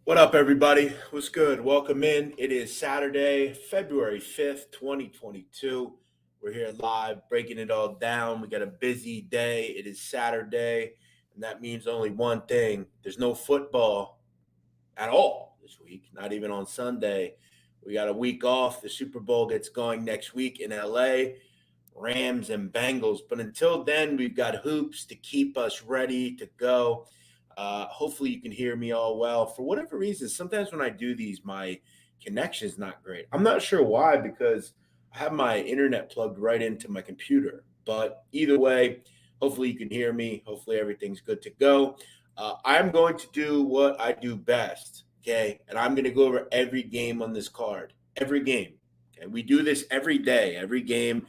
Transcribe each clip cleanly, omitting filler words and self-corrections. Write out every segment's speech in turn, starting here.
What up, everybody? What's good? Welcome in. It is Saturday, February 5th, 2022. We're here live breaking it all down. We got a busy day. It is Saturday, and that means only one thing there's no football at all this week, not even on Sunday. We got a week off. The Super Bowl gets going next week in LA, Rams and Bengals. But until then, we've got hoops to keep us ready to go. Hopefully, you can hear me all well. For whatever reason, sometimes when I do these, my connection is not great. I'm not sure why because I have my internet plugged right into my computer. But either way, hopefully, you can hear me. Hopefully, everything's good to go. I'm going to do what I do best, okay? And I'm going to go over every game on this card, every game. Okay, we do this every day, every game,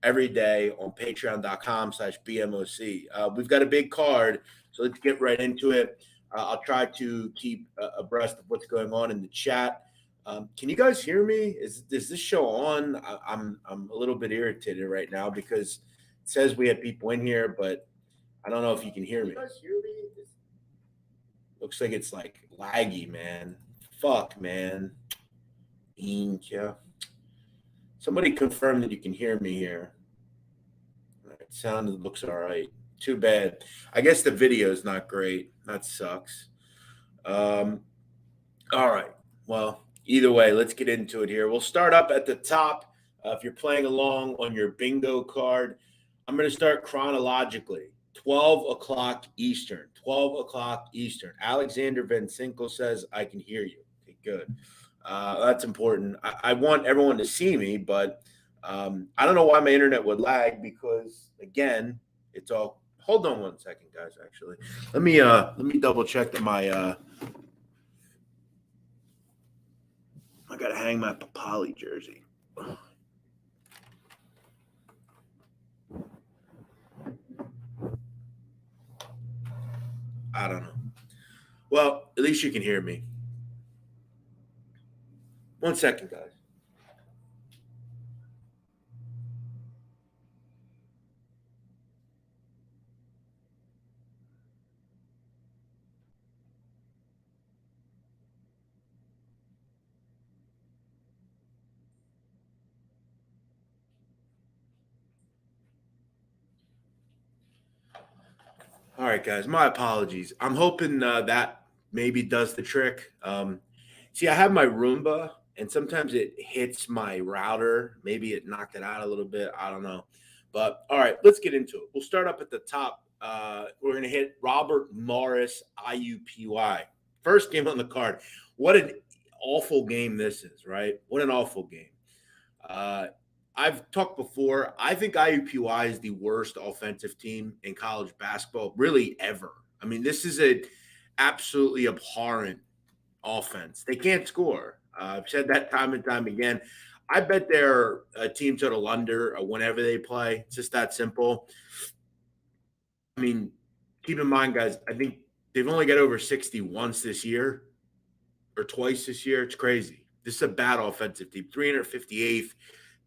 every day on patreon.com/BMOC. We've got a big card, so let's get right into it. I'll try to keep abreast of what's going on in the chat. Can you guys hear me? Is this show on? I'm a little bit irritated right now because it says we have people in here, but I don't know if you can hear me. Looks like it's like laggy, man. Fuck, man. Yeah. Somebody confirm that you can hear me here. It sound looks all right. Too bad. I guess the video is not great. That sucks. All right. Well, either way, let's get into it here. We'll start up at the top. If you're playing along on your bingo card, I'm going to start chronologically. 12 o'clock Eastern. 12 o'clock Eastern. Alexander Van Sinkle says, I can hear you. Okay, good. That's important. I want everyone to see me, but I don't know why my internet would lag because, again, it's all. Hold on one second, guys. Actually, let me double check that my I gotta hang my Papali jersey. I don't know. Well, at least you can hear me. One second, guys. All right, guys. My apologies. I'm hoping that maybe does the trick. See, I have my Roomba, and sometimes it hits my router. Maybe it knocked it out a little bit. I don't know. But all right, let's get into it. We'll start up at the top. We're going to hit Robert Morris, IUPY. First game on the card. What an awful game this is, right? What an awful game. Uh, I've talked before. I think IUPY is the worst offensive team in college basketball, really ever. I mean, this is a absolutely abhorrent offense. They can't score. I've said that time and time again. I bet they're a team total under whenever they play. It's just that simple. I mean, keep in mind, guys, I think they've only got over 60 once this year or twice this year. It's crazy. This is a bad offensive team. 358th,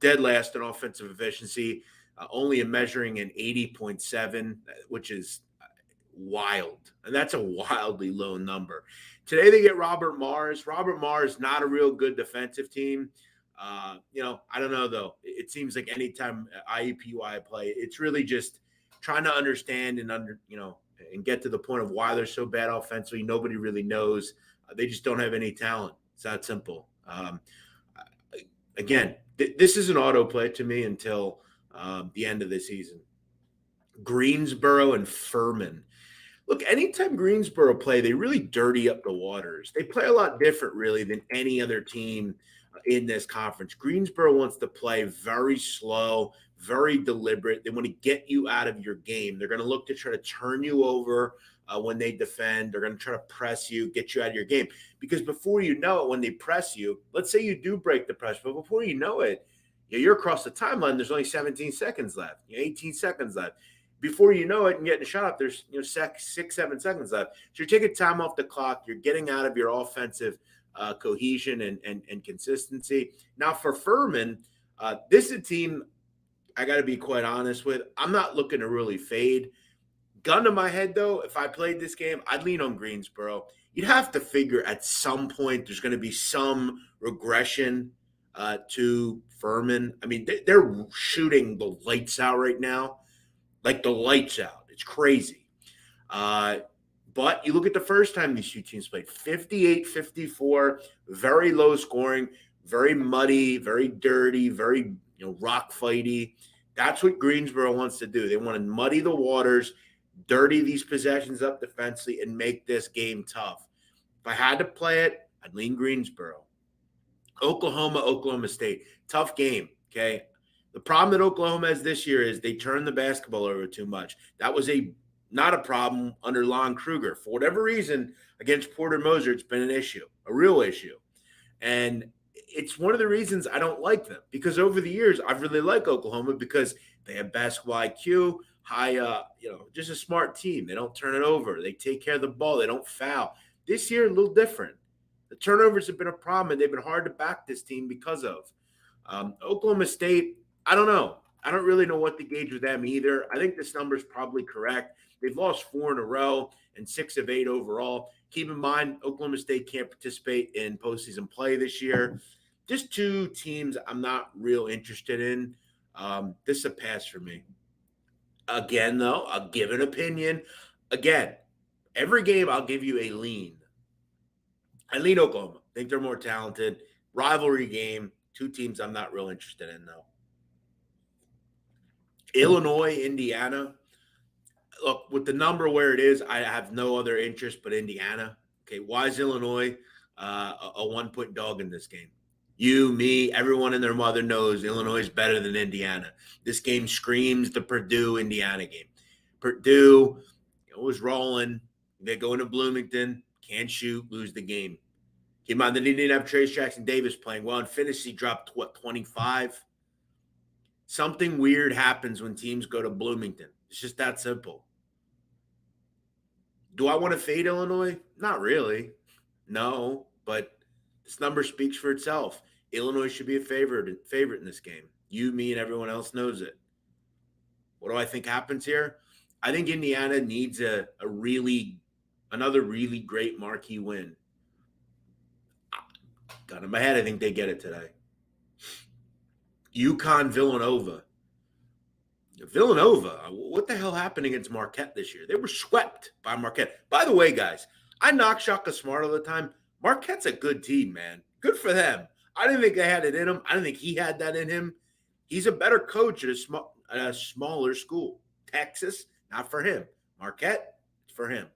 dead last in offensive efficiency, only a measuring an 80.7, which is wild. And that's a wildly low number. Today they get Robert Mars. Robert Mars, not a real good defensive team. I don't know, though. It seems like anytime IUPUI play, it's really just trying to understand and get to the point of why they're so bad offensively. Nobody really knows. They just don't have any talent. It's that simple. Again, this is an autoplay to me until the end of the season. Greensboro and Furman. Look, anytime Greensboro play, they really dirty up the waters. They play a lot different, really, than any other team in this conference. Greensboro wants to play very slow, very deliberate. They want to get you out of your game. They're going to look to try to turn you over when they defend. They're going to try to press you, get you out of your game. Because before you know it, when they press you, let's say you do break the press, but before you know it, you're across the timeline. There's only 17 seconds left, 18 seconds left. Before you know it and getting a shot up, there's 6-7 seconds left. So you're taking time off the clock. You're getting out of your offensive cohesion and consistency. Now for Furman, this is a team I got to be quite honest with. I'm not looking to really fade, Gun to my head, though, if I played this game, I'd lean on Greensboro. You'd have to figure at some point there's going to be some regression to Furman. I mean, they're shooting the lights out right now, like the lights out. It's crazy. Uh, but you look at the first time these two teams played 58-54, very low scoring, very muddy, very dirty, very rock fighty. That's what Greensboro wants to do. They want to muddy the waters, dirty these possessions up defensively, and make this game tough. If I had to play it, I'd lean Greensboro. Oklahoma State. Tough game, okay? The problem that Oklahoma has this year is they turn the basketball over too much. That was not a problem under Lon Kruger. For whatever reason, against Porter Moser, it's been an issue, a real issue. And it's one of the reasons I don't like them, because over the years, I've really liked Oklahoma because they have basketball IQ, high, just a smart team. They don't turn it over. They take care of the ball. They don't foul. This year, a little different. The turnovers have been a problem, and they've been hard to back this team because of. Oklahoma State, I don't know. I don't really know what to gauge with them either. I think this number is probably correct. They've lost 4 in a row and 6 of 8 overall. Keep in mind, Oklahoma State can't participate in postseason play this year. Just two teams I'm not real interested in. This is a pass for me. Again, though, I'll give an opinion. Again, every game I'll give you a lean. I lean Oklahoma. I think they're more talented. Rivalry game. Two teams I'm not real interested in, though. Illinois, Indiana. Look, with the number where it is, I have no other interest but Indiana. Okay, why is Illinois a 1-point dog in this game? You, me, everyone and their mother knows Illinois is better than Indiana. This game screams the Purdue-Indiana game. Purdue was rolling. They go into Bloomington, can't shoot, lose the game. Keep in mind, they didn't have Trace Jackson Davis playing well. In fantasy, dropped, 25? Something weird happens when teams go to Bloomington. It's just that simple. Do I want to fade Illinois? Not really. No, but this number speaks for itself. Illinois should be a favorite in this game. You, me, and everyone else knows it. What do I think happens here? I think Indiana needs another really great marquee win. Gun in my head, I think they get it today. UConn, Villanova. What the hell happened against Marquette this year? They were swept by Marquette. By the way, guys, I knock Shaka Smart all the time. Marquette's a good team, man. Good for them. I didn't think they had it in him. I didn't think he had that in him. He's a better coach at a smaller school. Texas, not for him. Marquette, it's for him.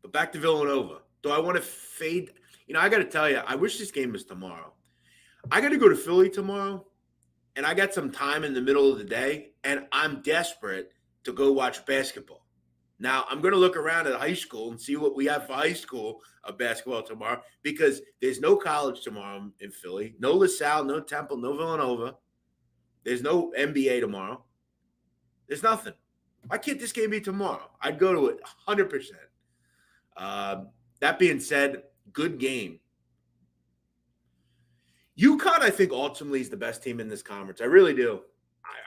But back to Villanova. Do I want to fade? I got to tell you, I wish this game was tomorrow. I got to go to Philly tomorrow, and I got some time in the middle of the day, and I'm desperate to go watch basketball. Now, I'm going to look around at high school and see what we have for high school of basketball tomorrow, because there's no college tomorrow in Philly. No LaSalle, no Temple, no Villanova. There's no NBA tomorrow. There's nothing. Why can't this game be tomorrow? I'd go to it 100%. That being said, good game. UConn, I think, ultimately is the best team in this conference. I really do.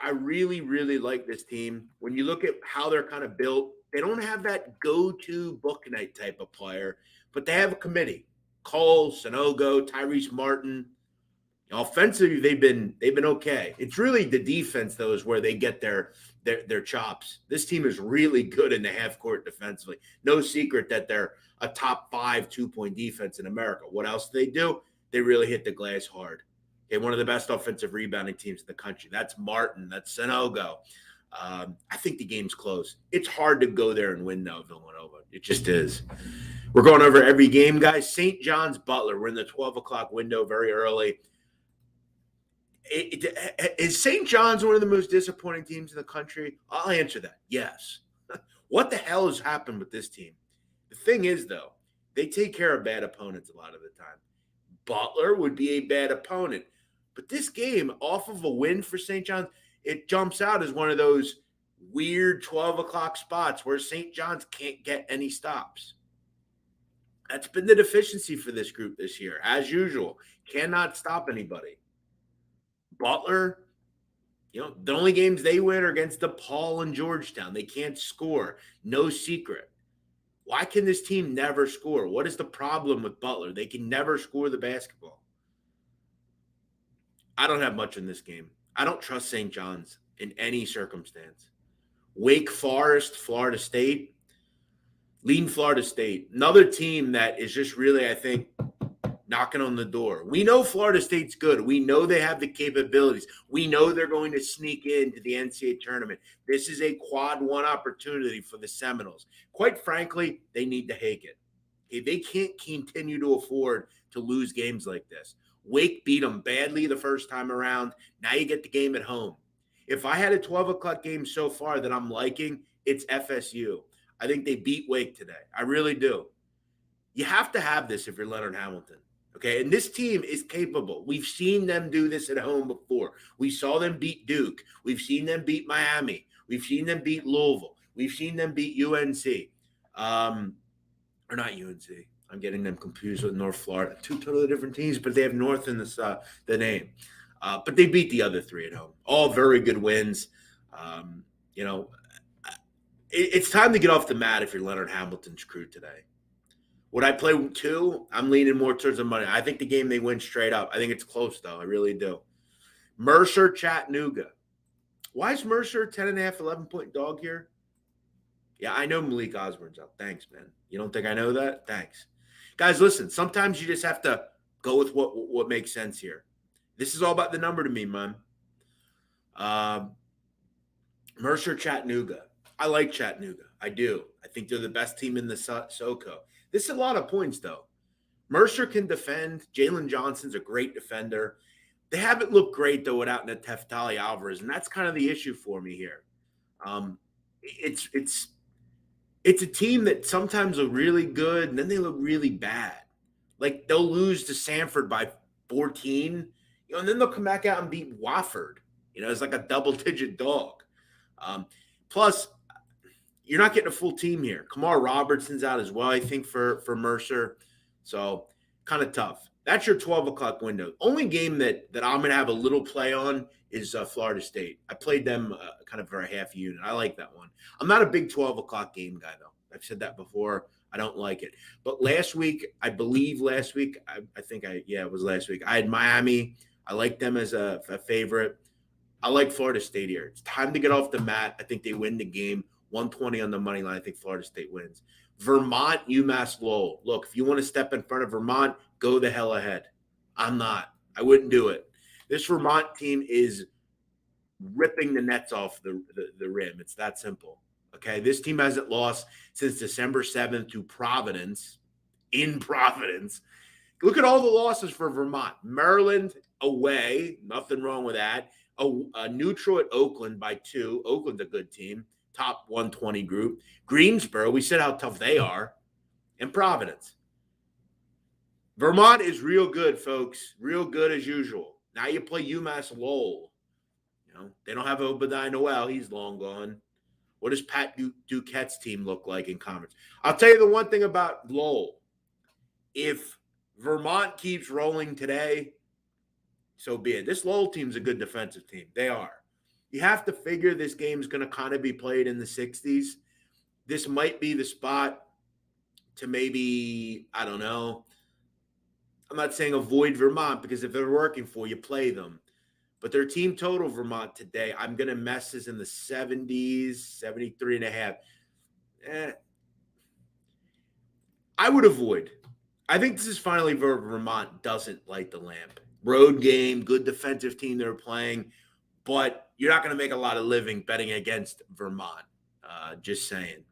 I really, really like this team. When you look at how they're kind of built, they don't have that go-to book night type of player, but they have a committee. Cole, Sanogo, Tyrese Martin. Offensively, they've been okay. It's really the defense, though, is where they get their chops. This team is really good in the half court defensively. No secret that they're a top 5 2-point defense in America. What else do? They really hit the glass hard. Okay, one of the best offensive rebounding teams in the country. That's Martin. That's Sanogo. I think the game's close. It's hard to go there and win now, Villanova. It just is. We're going over every game, guys. St. John's Butler. We're in the 12 o'clock window very early. Is St. John's one of the most disappointing teams in the country? I'll answer that. Yes. What the hell has happened with this team? The thing is, though, they take care of bad opponents a lot of the time. Butler would be a bad opponent. But this game, off of a win for St. John's, it jumps out as one of those weird 12 o'clock spots where St. John's can't get any stops. That's been the deficiency for this group this year, as usual. Cannot stop anybody. Butler, The only games they win are against DePaul and Georgetown. They can't score. No secret. Why can this team never score? What is the problem with Butler? They can never score the basketball. I don't have much in this game. I don't trust St. John's in any circumstance. Wake Forest, Florida State. Lean Florida State. Another team that is just really, I think, knocking on the door. We know Florida State's good. We know they have the capabilities. We know they're going to sneak into the NCAA tournament. This is a quad one opportunity for the Seminoles. Quite frankly, they need to take it. Okay, they can't continue to afford to lose games like this. Wake beat them badly the first time around. Now you get the game at home. If I had a 12 o'clock game so far that I'm liking, it's FSU. I think they beat Wake today. I really do. You have to have this if you're Leonard Hamilton. Okay, and this team is capable. We've seen them do this at home before. We saw them beat Duke. We've seen them beat Miami. We've seen them beat Louisville. We've seen them beat UNC. Or not UNC. I'm getting them confused with North Florida. Two totally different teams, but they have North in the name. But they beat the other three at home. All very good wins. It's time to get off the mat if you're Leonard Hamilton's crew today. Would I play two? I'm leaning more towards the money. I think the game they win straight up. I think it's close, though. I really do. Mercer, Chattanooga. Why is Mercer 10.5, 11-point dog here? Yeah, I know Malik Osborne's out. Thanks, man. You don't think I know that? Thanks. Guys, listen, sometimes you just have to go with what makes sense here. This is all about the number to me, man. Mercer, Chattanooga. I like Chattanooga. I do. I think they're the best team in the SoCo. This is a lot of points, though. Mercer can defend. Jalen Johnson's a great defender. They haven't looked great, though, without Neftali Alvarez, and that's kind of the issue for me here. It's a team that sometimes look really good, and then they look really bad. Like, they'll lose to Sanford by 14, and then they'll come back out and beat Wofford. It's like a double-digit dog. Plus, you're not getting a full team here. Kamar Robertson's out as well, I think, for Mercer. So, kind of tough. That's your 12 o'clock window. Only game that I'm going to have a little play on is Florida State. I played them kind of for a half unit. I like that one. I'm not a big 12 o'clock game guy, though. I've said that before. I don't like it. But last week, I think it was last week. I had Miami. I like them as a favorite. I like Florida State here. It's time to get off the mat. I think they win the game. 120 on the money line. I think Florida State wins. Vermont, UMass Lowell. Look, if you want to step in front of Vermont, go the hell ahead. I'm not. I wouldn't do it. This Vermont team is ripping the nets off the rim. It's that simple. Okay, this team hasn't lost since December 7th to Providence, in Providence. Look at all the losses for Vermont. Maryland away, nothing wrong with that. A neutral at Oakland by 2. Oakland's a good team. Top 120 group. Greensboro, we said how tough they are. And Providence. Vermont is real good, folks. Real good as usual. Now you play UMass Lowell. They don't have Obadiah Noel. He's long gone. What does Pat Duquette's team look like in conference? I'll tell you the one thing about Lowell. If Vermont keeps rolling today, so be it. This Lowell team's a good defensive team. They are. You have to figure this game's going to kind of be played in the 60s. This might be the spot to maybe, I don't know. I'm not saying avoid Vermont because if they're working for you, play them. But their team total, Vermont, today, I'm going to mess is in the 70s, 73.5. I would avoid. I think this is finally where Vermont doesn't light the lamp. Road game, good defensive team they're playing, but you're not going to make a lot of living betting against Vermont. Just saying.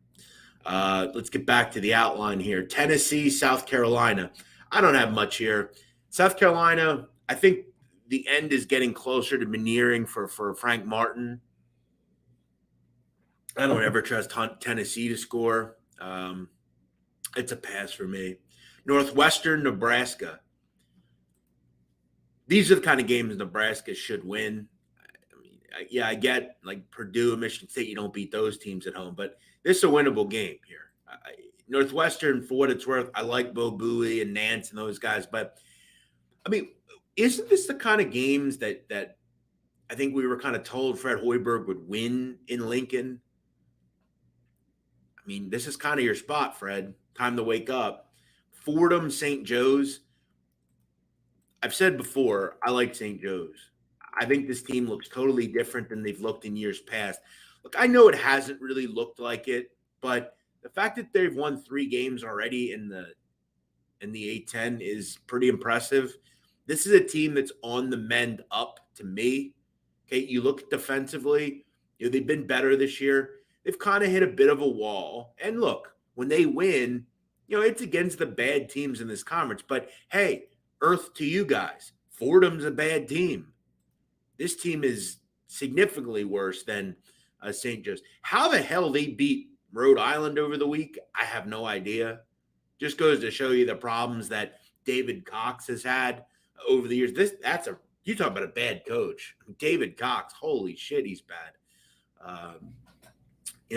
Let's get back to the outline here. Tennessee, South Carolina. I don't have much here. South Carolina, I think the end is getting closer to nearing for Frank Martin. I don't ever trust Tennessee to score. It's a pass for me. Northwestern, Nebraska. These are the kind of games Nebraska should win. I get like Purdue and Michigan State, you don't beat those teams at home, but this is a winnable game here. Northwestern, for what it's worth, I like Bo Bowie and Nance and those guys, but I mean, isn't this the kind of games that I think we were kind of told Fred Hoiberg would win in Lincoln. I mean, this is kind of your spot, Fred. Time to wake up. Fordham, St. Joe's. I've said before, I like St. Joe's. I think this team looks totally different than they've looked in years past. Look, I know it hasn't really looked like it, but the fact that they've won 3 games already in the A10 is pretty impressive. This is a team that's on the mend up to me. Okay, you look defensively, they've been better this year. They've kind of hit a bit of a wall. And look, when they win, it's against the bad teams in this conference. But hey, earth to you guys. Fordham's a bad team. This team is significantly worse than St. Joe's. How the hell they beat Rhode Island over the week, I have no idea. Just goes to show you the problems that David Cox has had over the years. You talk about a bad coach. David Cox, holy shit, he's bad.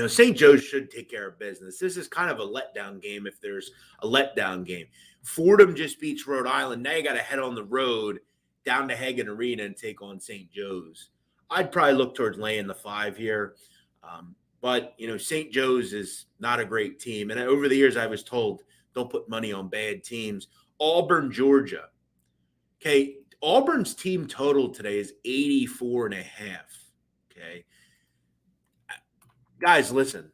St. Joe's should take care of business. This is kind of a letdown game if there's a letdown game. Fordham just beats Rhode Island. Now you got to head on the road down to Hagan Arena and take on St. Joe's. I'd probably look towards laying the 5 here. But St. Joe's is not a great team. And over the years, I was told don't put money on bad teams. Auburn, Georgia. Okay, Auburn's team total today is 84.5. Okay. Guys, listen.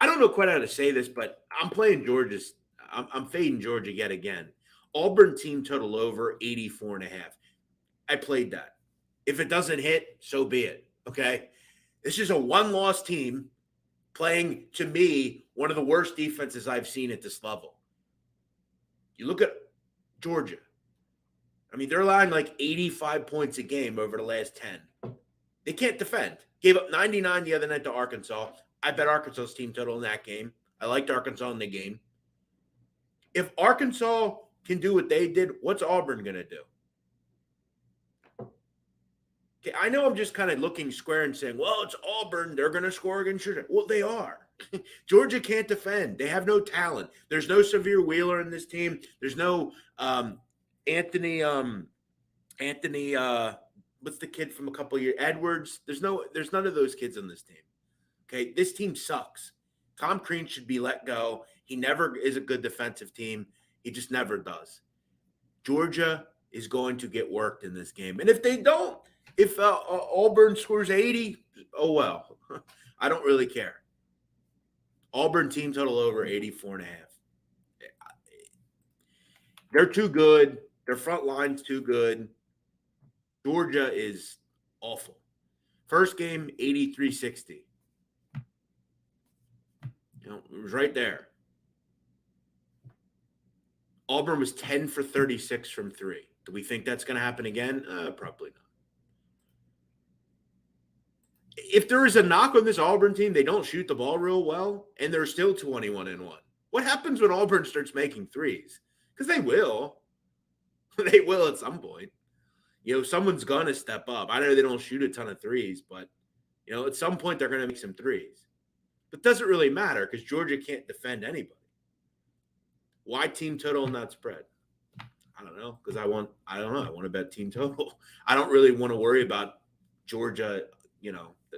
I don't know quite how to say this, but I'm playing Georgia's. I'm fading Georgia yet again. Auburn team total over 84.5. I played that. If it doesn't hit, so be it. Okay. This is a one-loss team playing, to me, one of the worst defenses I've seen at this level. You look at Georgia. I mean, they're allowing like 85 points a game over the last 10. They can't defend. Gave up 99 the other night to Arkansas. I bet Arkansas's team total in that game. I liked Arkansas in the game. If Arkansas can do what they did, what's Auburn going to do? Okay, I know I'm just kind of looking square and saying, well, it's Auburn. They're going to score against Georgia. Well, they are. Georgia can't defend. They have no talent. There's no Severe Wheeler in this team. There's no Anthony, what's the kid from a couple of years? Edwards. There's none of those kids on this team. Okay, this team sucks. Tom Crean should be let go. He never is a good defensive team. He just never does. Georgia is going to get worked in this game. And if they don't, if Auburn scores 80, oh well. I don't really care. Auburn team total over 84.5. They're too good. Their front line's too good. Georgia is awful. First game, 83-60. It was right there. Auburn was 10 for 36 from 3. Do we think that's going to happen again? Probably not. If there is a knock on this Auburn team, they don't shoot the ball real well, and they're still 21-1. What happens when Auburn starts making threes? Because they will. They will at some point. Someone's going to step up. I know they don't shoot a ton of threes, but, at some point they're going to make some threes. But it doesn't really matter because Georgia can't defend anybody. Why team total and not spread? I don't know, because I want to bet team total. I don't really want to worry about Georgia,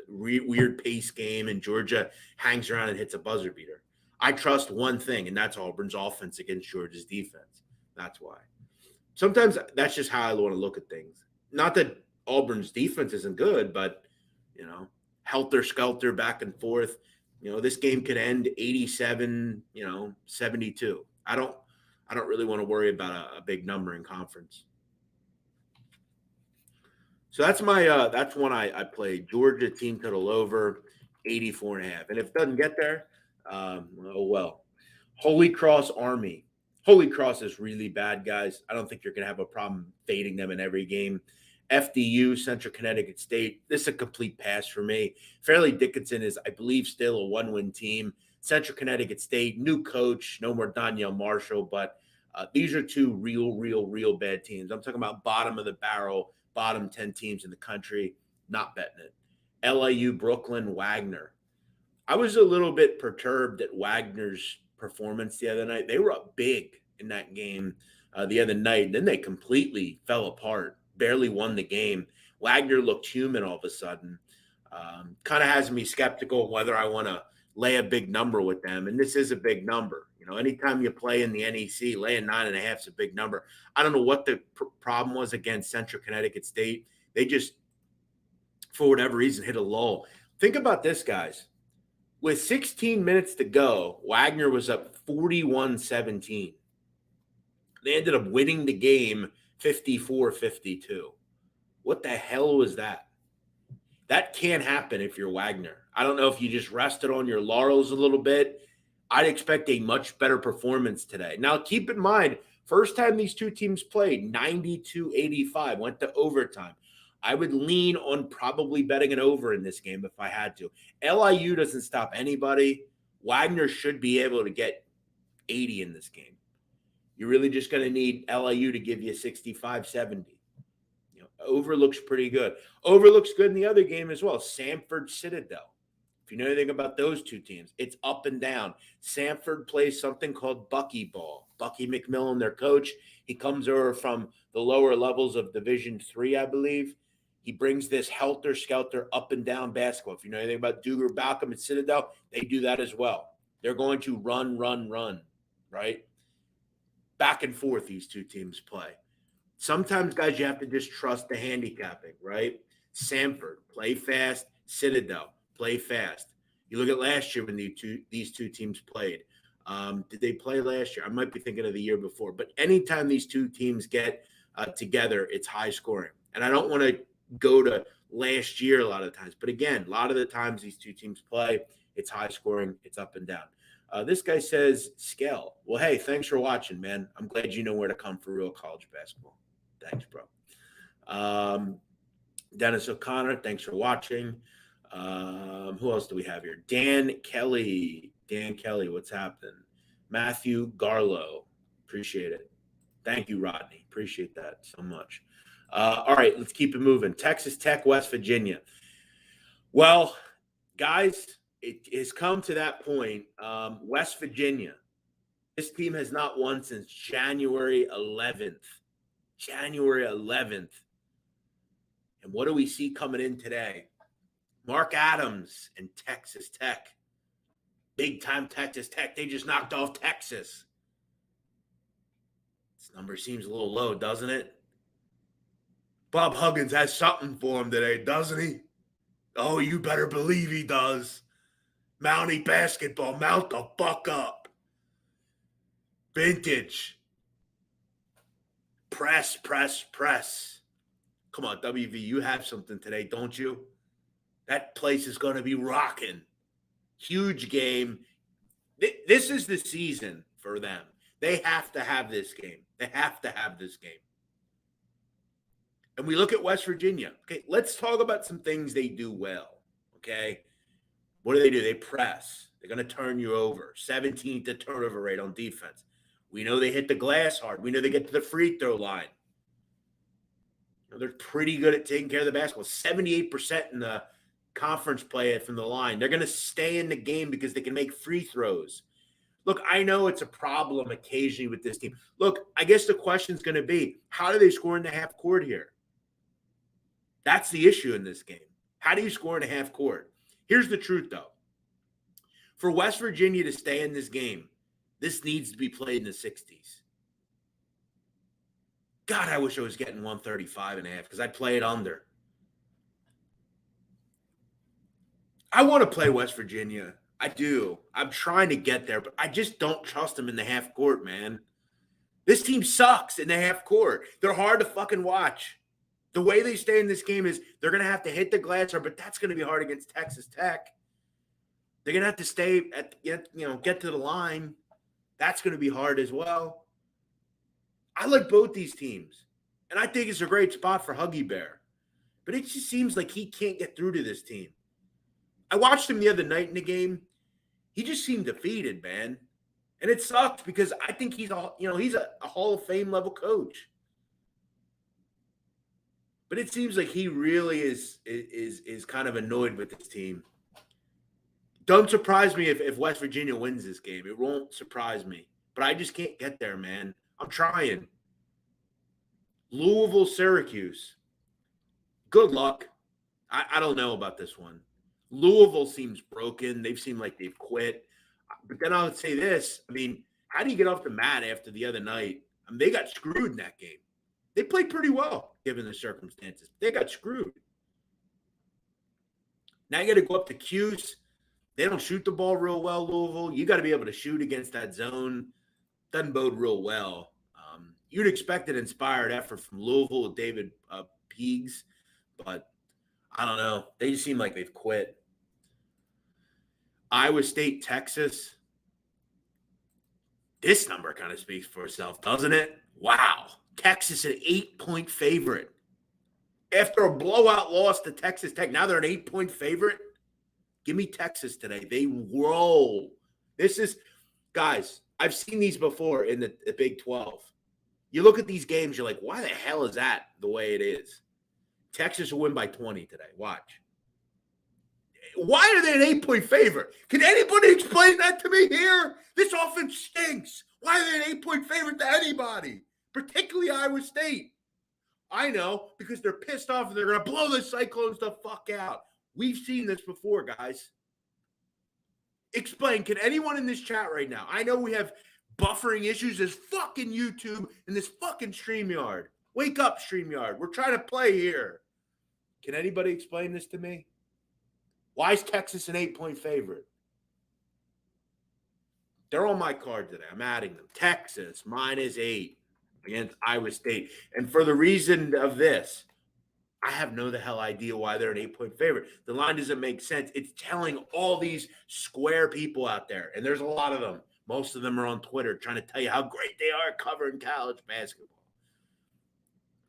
weird pace game, and Georgia hangs around and hits a buzzer beater. I trust one thing, and that's Auburn's offense against Georgia's defense. That's why. Sometimes that's just how I want to look at things. Not that Auburn's defense isn't good, but, helter-skelter back and forth. This game could end 87, 72. I don't really want to worry about a big number in conference. So that's that's one I played. Georgia team total over 84.5. And if it doesn't get there, oh well. Holy Cross Army. Holy Cross is really bad, guys. I don't think you're going to have a problem fading them in every game. FDU, Central Connecticut State. This is a complete pass for me. Fairleigh Dickinson is, I believe, still a one-win team. Central Connecticut State, new coach, no more Danielle Marshall, but these are two real bad teams. I'm talking about bottom of the barrel, bottom 10 teams in the country. Not betting it. LIU, Brooklyn, Wagner. I was a little bit perturbed at Wagner's performance the other night. They were up big in that game the other night, and then they completely fell apart barely won the game. Wagner looked human all of a sudden. Kind of has me skeptical of whether I want to lay a big number with them. And this is a big number. Anytime you play in the NEC, laying 9.5 is a big number. I don't know what the problem was against Central Connecticut State. They just, for whatever reason, hit a lull. Think about this, guys. With 16 minutes to go, Wagner was up 41-17. They ended up winning the game 54-52. What the hell was that? That can't happen if you're Wagner. I don't know if you just rested on your laurels a little bit. I'd expect a much better performance today. Now, keep in mind, first time these two teams played, 92-85, went to overtime. I would lean on probably betting an over in this game if I had to. LIU doesn't stop anybody. Wagner should be able to get 80 in this game. You're really just going to need LIU to give you 65-70. Over looks pretty good. Over looks good in the other game as well. Samford Citadel. If you know anything about those two teams, it's up and down. Samford plays something called Bucky ball. Bucky McMillan, their coach, he comes over from the lower levels of Division III, I believe. He brings this helter-skelter up and down basketball. If you know anything about Duger Balcom and Citadel, they do that as well. They're going to run, right? Back and forth these two teams play. Sometimes, guys, you have to just trust the handicapping, right? Samford, play fast. Citadel, play fast. You look at last year when these two teams played. Did they play last year? I might be thinking of the year before. But anytime these two teams get together, it's high scoring. And I don't want to go to last year a lot of times. But again, a lot of the times these two teams play, it's high scoring, it's up and down. This guy says, Scale. Well, hey, thanks for watching, man. I'm glad you know where to come for real college basketball. Thanks, bro. Dennis O'Connor, thanks for watching. Who else do we have here? Dan Kelly. Dan Kelly, what's happening? Matthew Garlow. Appreciate it. Thank you, Rodney. Appreciate that so much. All right, let's keep it moving. Texas Tech, West Virginia. Well, guys, it has come to that point. West Virginia, this team has not won since January 11th. January 11th. And what do we see coming in today? Mark Adams and Texas Tech. Big time Texas Tech. They just knocked off Texas. This number seems a little low, doesn't it? Bob Huggins has something for him today, doesn't he? Oh, you better believe he does. Mountie basketball, mount the fuck up. Vintage. Press. Come on, WV, you have something today, don't you? That place is going to be rocking. Huge game. This is the season for them. They have to have this game. They have to have this game. And we look at West Virginia. Okay, let's talk about some things they do well. Okay, what do? They press. They're going to turn you over. 17th to turnover rate on defense. We know they hit the glass hard. We know they get to the free throw line. They're pretty good at taking care of the basketball. 78% in the conference play from the line. They're going to stay in the game because they can make free throws. Look, I know it's a problem occasionally with this team. Look, I guess the question is going to be, how do they score in the half court here? That's the issue in this game. How do you score in a half court? Here's the truth, though. For West Virginia to stay in this game, this needs to be played in the 60s. God, I wish I was getting 135.5 because I'd play it under. I want to play West Virginia. I do. I'm trying to get there, but I just don't trust them in the half court, man. This team sucks in the half court. They're hard to fucking watch. The way they stay in this game is they're going to have to hit the glass, but that's going to be hard against Texas Tech. They're going to have to stay get to the line. That's going to be hard as well. I like both these teams, and I think it's a great spot for Huggy Bear. But it just seems like he can't get through to this team. I watched him the other night in the game. He just seemed defeated, man. And it sucked because I think he's a Hall of Fame level coach. But it seems like he really is kind of annoyed with this team. Don't surprise me if West Virginia wins this game. It won't surprise me. But I just can't get there, man. I'm trying. Louisville, Syracuse. Good luck. I don't know about this one. Louisville seems broken. They've seemed like they've quit. But then I would say this. I mean, how do you get off the mat after the other night? I mean, they got screwed in that game. They played pretty well given the circumstances. They got screwed. Now you got to go up to Cuse. They don't shoot the ball real well, Louisville. You got to be able to shoot against that zone. Doesn't bode real well. You'd expect an inspired effort from Louisville with David Peags, but I don't know. They just seem like they've quit. Iowa State, Texas. This number kind of speaks for itself, doesn't it? Wow. Texas an 8-point favorite. After a blowout loss to Texas Tech, now they're an 8-point favorite. Give me Texas today. They roll. This is, guys, I've seen these before in the Big 12. You look at these games, you're like, why the hell is that the way it is? Texas will win by 20 today. Watch. Why are they an 8-point favorite? Can anybody explain that to me here? This offense stinks. Why are they an 8-point favorite to anybody, particularly Iowa State? I know, because they're pissed off and they're going to blow the Cyclones the fuck out. We've seen this before, guys. Explain. Can anyone in this chat right now? I know we have buffering issues. This fucking YouTube and this fucking StreamYard. Wake up, StreamYard. We're trying to play here. Can anybody explain this to me? Why is Texas an 8-point favorite? They're on my card today. I'm adding them. Texas -8 against Iowa State. And for the reason of this, I have no the hell idea why they're an 8-point favorite. The line doesn't make sense. It's telling all these square people out there, and there's a lot of them. Most of them are on Twitter trying to tell you how great they are covering college basketball.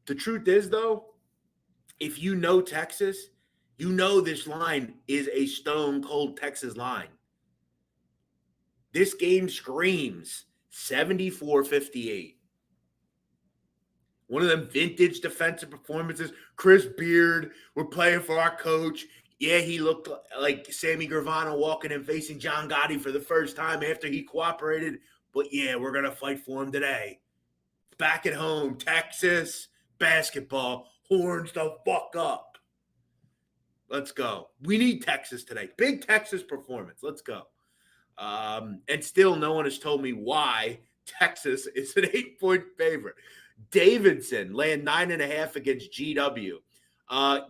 The truth is, though, if you know Texas, you know this line is a stone-cold Texas line. This game screams 74-58. One of them vintage defensive performances. Chris Beard, we're playing for our coach. Yeah, he looked like Sammy Gravano walking and facing John Gotti for the first time after he cooperated. But yeah, we're going to fight for him today. Back at home, Texas basketball, horns the fuck up. Let's go. We need Texas today. Big Texas performance. Let's go. And still no one has told me why Texas is an 8-point favorite. Davidson laying 9.5 against GW.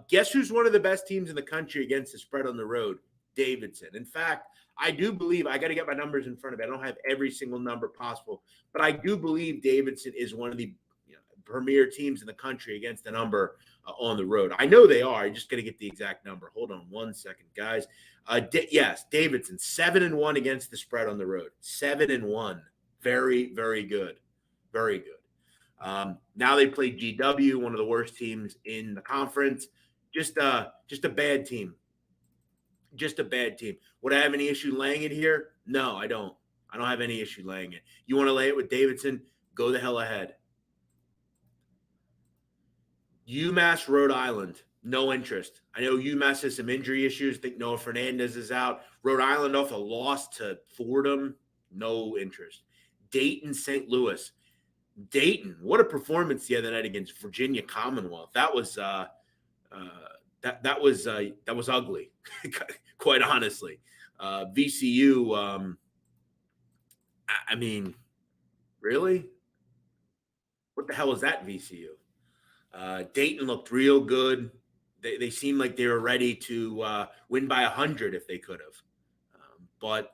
Guess who's one of the best teams in the country against the spread on the road? Davidson. In fact, I do believe, I got to get my numbers in front of me. I don't have every single number possible, but I do believe Davidson is one of the premier teams in the country against the number on the road. I know they are. I just got to get the exact number. Hold on one second, guys. Yes, Davidson 7-1 against the spread on the road. 7-1. Very, very good. Very good. Now they play GW, one of the worst teams in the conference. Just a bad team. Just a bad team. Would I have any issue laying it here? No, I don't. I don't have any issue laying it. You want to lay it with Davidson? Go the hell ahead. UMass, Rhode Island, no interest. I know UMass has some injury issues. I think Noah Fernandez is out. Rhode Island off a loss to Fordham, no interest. Dayton, St. Louis. Dayton, what a performance the other night against Virginia Commonwealth. That was that was ugly, quite honestly. VCU. I mean, really? What the hell is that VCU? Dayton looked real good. They seemed like they were ready to win by 100 if they could have. But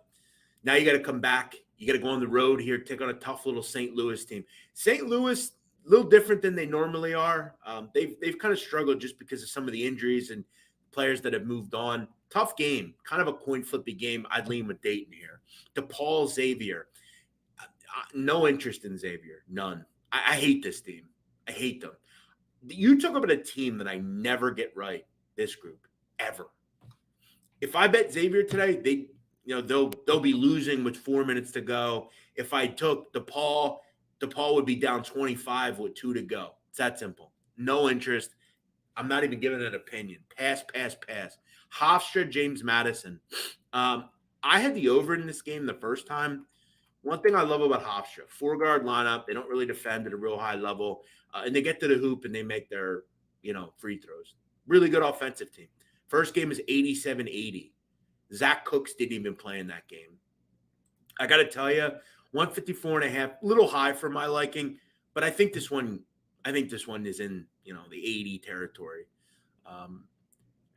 now you got to come back. You got to go on the road here, take on a tough little St. Louis team. St. Louis, a little different than they normally are. They've kind of struggled just because of some of the injuries and players that have moved on. Tough game, kind of a coin flippy game. I'd lean with Dayton here. DePaul, Xavier. No interest in Xavier, none. I hate this team. I hate them. You talk about a team that I never get right, this group, ever. If I bet Xavier today, they'll be losing with 4 minutes to go. If I took DePaul would be down 25 with 2 to go. It's that simple. No interest. I'm not even giving an opinion. Pass. Hofstra, James Madison. I had the over in this game the first time. One thing I love about Hofstra, four-guard lineup. They don't really defend at a real high level, and they get to the hoop and they make their, free throws. Really good offensive team. First game is 87-80. Zach Cooks didn't even play in that game. I got to tell you, 154 and a half, a little high for my liking, but I think this one is in, the 80 territory. Um,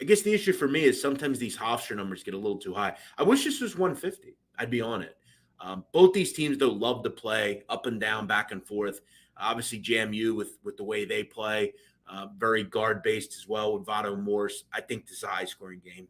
I guess the issue for me is sometimes these Hofstra numbers get a little too high. I wish this was 150. I'd be on it. Both these teams, though, love to play up and down, back and forth. Obviously, JMU with the way they play, very guard based as well with Vado Morse. I think this is a high scoring game.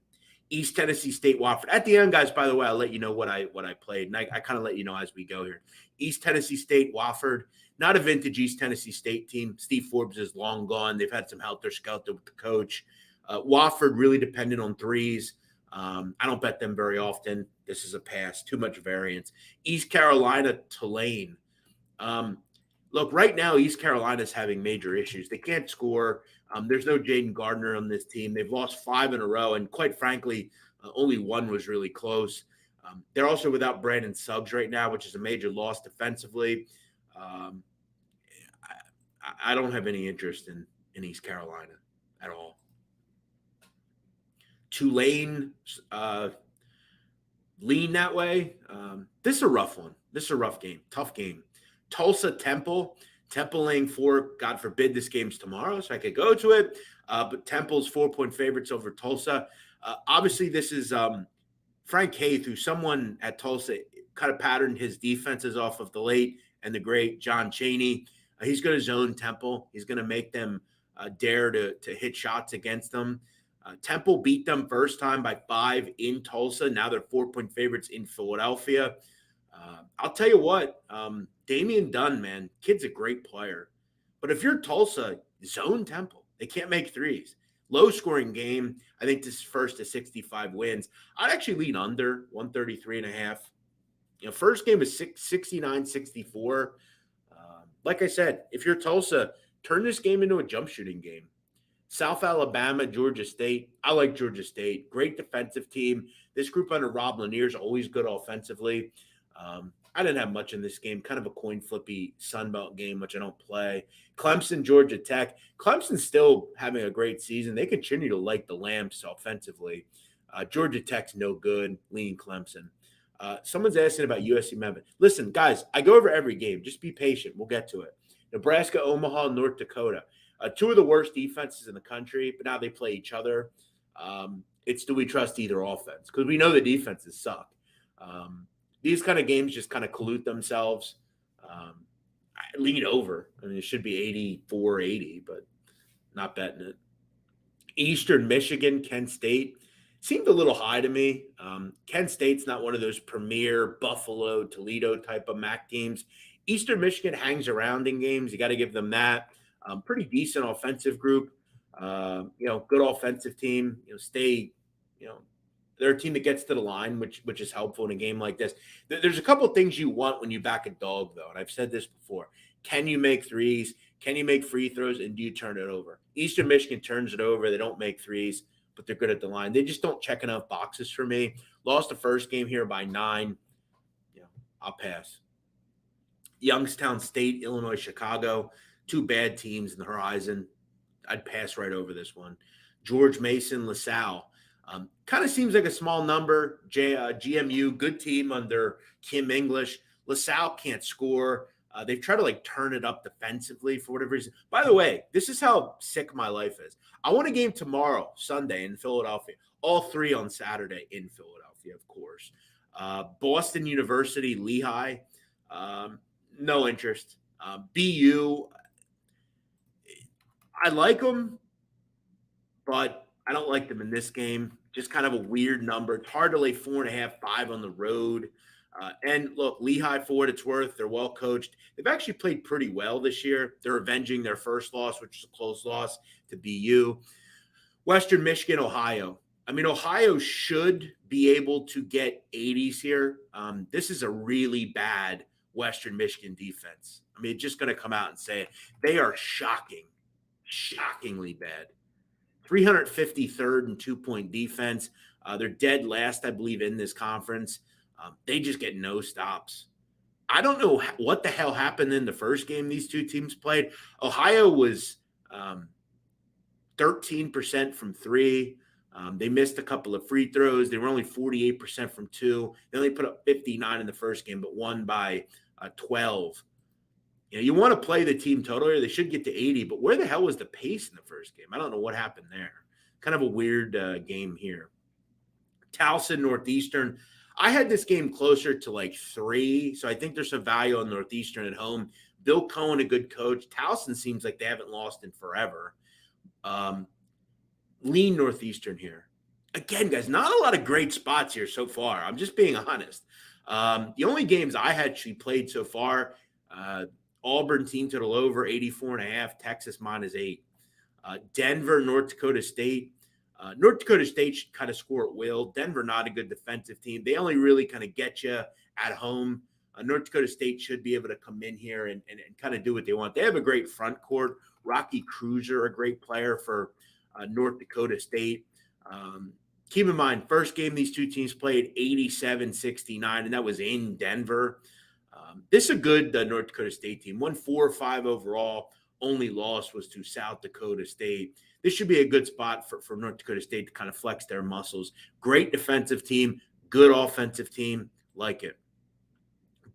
East Tennessee State Wofford. At the end, guys, by the way, I'll let you know what I played, and I kind of let you know as we go here. East Tennessee State Wofford, not a vintage East Tennessee State team. Steve Forbes is long gone. They've had some helter-skelter with the coach. Wofford really dependent on threes. I don't bet them very often. This is a pass. Too much variance. East Carolina, Tulane. Look, right now, East Carolina's having major issues. They can't score. There's no Jaden Gardner on this team. They've lost 5 in a row, and quite frankly, only one was really close. They're also without Brandon Suggs right now, which is a major loss defensively. I don't have any interest in East Carolina at all. Tulane lean that way. This is a rough one. This is a rough game. Tough game. Tulsa Temple. Temple laying 4. God forbid this game's tomorrow, so I could go to it. But Temple's 4-point favorites over Tulsa. Obviously, this is Frank Haith, who someone at Tulsa kind of patterned his defenses off of the late and the great John Chaney. He's going to zone Temple. He's going to make them dare to hit shots against them. Temple beat them first time by 5 in Tulsa. Now they're 4-point favorites in Philadelphia. I'll tell you what, Damian Dunn, man, kid's a great player. But if you're Tulsa, zone Temple. They can't make threes. Low-scoring game. I think this is first to 65 wins. I'd actually lean under 133.5. First game is 69-64. Like I said, if you're Tulsa, turn this game into a jump shooting game. South Alabama, Georgia State. I like Georgia State. Great defensive team. This group under Rob Lanier is always good offensively. I didn't have much in this game. Kind of a coin flippy Sunbelt game, which I don't play. Clemson, Georgia Tech. Clemson's still having a great season. They continue to light the lamps offensively. Georgia Tech's no good. Lean Clemson. Someone's asking about USC Memphis. Listen, guys, I go over every game. Just be patient. We'll get to it. Nebraska, Omaha, North Dakota. 2 of the worst defenses in the country, but now they play each other. It's do we trust either offense? Because we know the defenses suck. These kind of games just kind of collude themselves. I lean over. I mean, it should be 84-80, but not betting it. Eastern Michigan, Kent State. Seemed a little high to me. Kent State's not one of those premier Buffalo, Toledo type of MAC teams. Eastern Michigan hangs around in games. You got to give them that. Pretty decent offensive group. Good offensive team. They're a team that gets to the line, which is helpful in a game like this. There's a couple of things you want when you back a dog, though, and I've said this before. Can you make threes? Can you make free throws? And do you turn it over? Eastern Michigan turns it over. They don't make threes, but they're good at the line. They just don't check enough boxes for me. Lost the first game here by 9. I'll pass. Youngstown State, Illinois, Chicago. 2 bad teams in the horizon. I'd pass right over this one. George Mason, LaSalle. Kind of seems like a small number. GMU, good team under Kim English. LaSalle can't score. They've tried to turn it up defensively for whatever reason. By the way, this is how sick my life is. I want a game tomorrow, Sunday in Philadelphia. All 3 on Saturday in Philadelphia, of course. Boston University, Lehigh. No interest. BU, I like them, but I don't like them in this game. Just kind of a weird number. It's hard to lay 4.5, 5 on the road. And look, Lehigh, for what it's worth, they're well coached. They've actually played pretty well this year. They're avenging their first loss, which is a close loss to BU. Western Michigan, Ohio. I mean, Ohio should be able to get 80s here. This is a really bad Western Michigan defense. I mean, just going to come out and say it. They are shockingly bad. 353rd in 2-point defense. They're dead last, I believe, in this conference. They just get no stops. I don't know what the hell happened in the first game these two teams played. Ohio was 13% from three. They missed a couple of free throws. They were only 48% from two. They only put up 59 in the first game, but won by 12. You want to play the team total here. They should get to 80, but where the hell was the pace in the first game? I don't know what happened there. Kind of a weird game here. Towson, Northeastern. I had this game closer to like 3, so I think there's some value on Northeastern at home. Bill Cohen, a good coach. Towson seems like they haven't lost in forever. Lean Northeastern here. Again, guys, not a lot of great spots here so far. I'm just being honest. The only games I had actually played so far, Auburn team total over 84.5, Texas -8. Denver, North Dakota State. North Dakota State should kind of score at will. Denver, not a good defensive team. They only really kind of get you at home. North Dakota State should be able to come in here and kind of do what they want. They have a great front court. Rocky Cruiser, a great player for North Dakota State. Keep in mind, first game these two teams played 87-69, and that was in Denver. This is a good North Dakota State team. Won 4 or 5 overall. Only loss was to South Dakota State. This should be a good spot for North Dakota State to kind of flex their muscles. Great defensive team, good offensive team. Like it.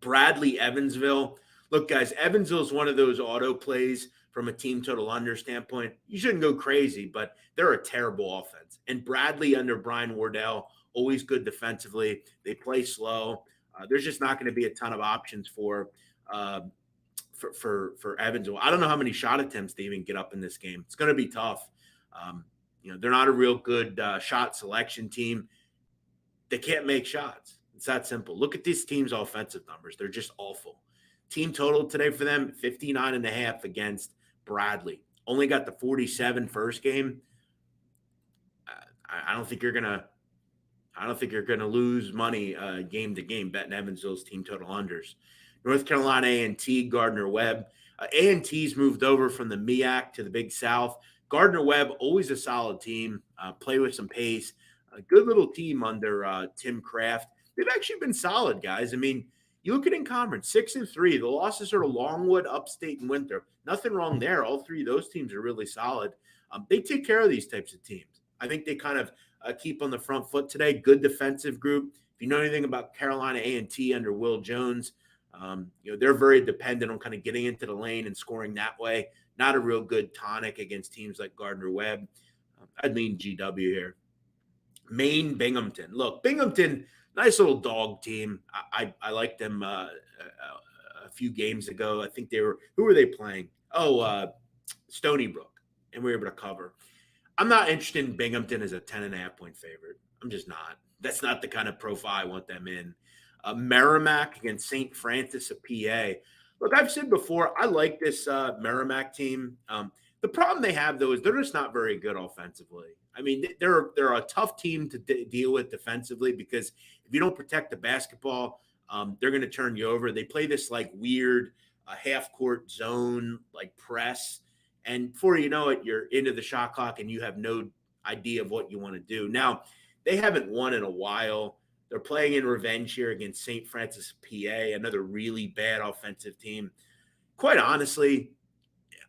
Bradley, Evansville. Look, guys, Evansville is one of those auto plays from a team total under standpoint. You shouldn't go crazy, but they're a terrible offense. And Bradley under Brian Wardell, always good defensively. They play slow. There's just not going to be a ton of options for Evansville. I don't know how many shot attempts they even get up in this game. It's going to be tough. They're not a real good shot selection team. They can't make shots. It's that simple. Look at this team's offensive numbers. They're just awful. Team total today for them, 59.5 against Bradley. Only got the 47 first game. I don't think you're gonna lose money game to game betting Evansville's team total unders. North Carolina A&T, Gardner-Webb. A&T's moved over from the MEAC to the Big South. Gardner-Webb, always a solid team. Play with some pace. A good little team under Tim Kraft. They've actually been solid, guys. I mean, you look at in conference, 6-3. The losses are to Longwood, Upstate, and Winthrop. Nothing wrong there. All three of those teams are really solid. They take care of these types of teams. I think they kind of keep on the front foot today. Good defensive group. If you know anything about Carolina A&T under Will Jones, they're very dependent on kind of getting into the lane and scoring that way. Not a real good tonic against teams like Gardner-Webb. I'd lean GW here. Maine, Binghamton. Look, Binghamton, nice little dog team. I liked them a few games ago. I think who were they playing? Stony Brook, and we were able to cover. I'm not interested in Binghamton as a 10.5-point favorite. I'm just not. That's not the kind of profile I want them in. Merrimack against St. Francis of PA. Look, I've said before, I like this Merrimack team. The problem they have, though, is they're just not very good offensively. I mean, they're a tough team to deal with defensively because if you don't protect the basketball, they're going to turn you over. They play this like weird half-court zone, like press. And before you know it, you're into the shot clock and you have no idea of what you want to do. Now, they haven't won in a while. They're playing in revenge here against St. Francis PA, another really bad offensive team. Quite honestly,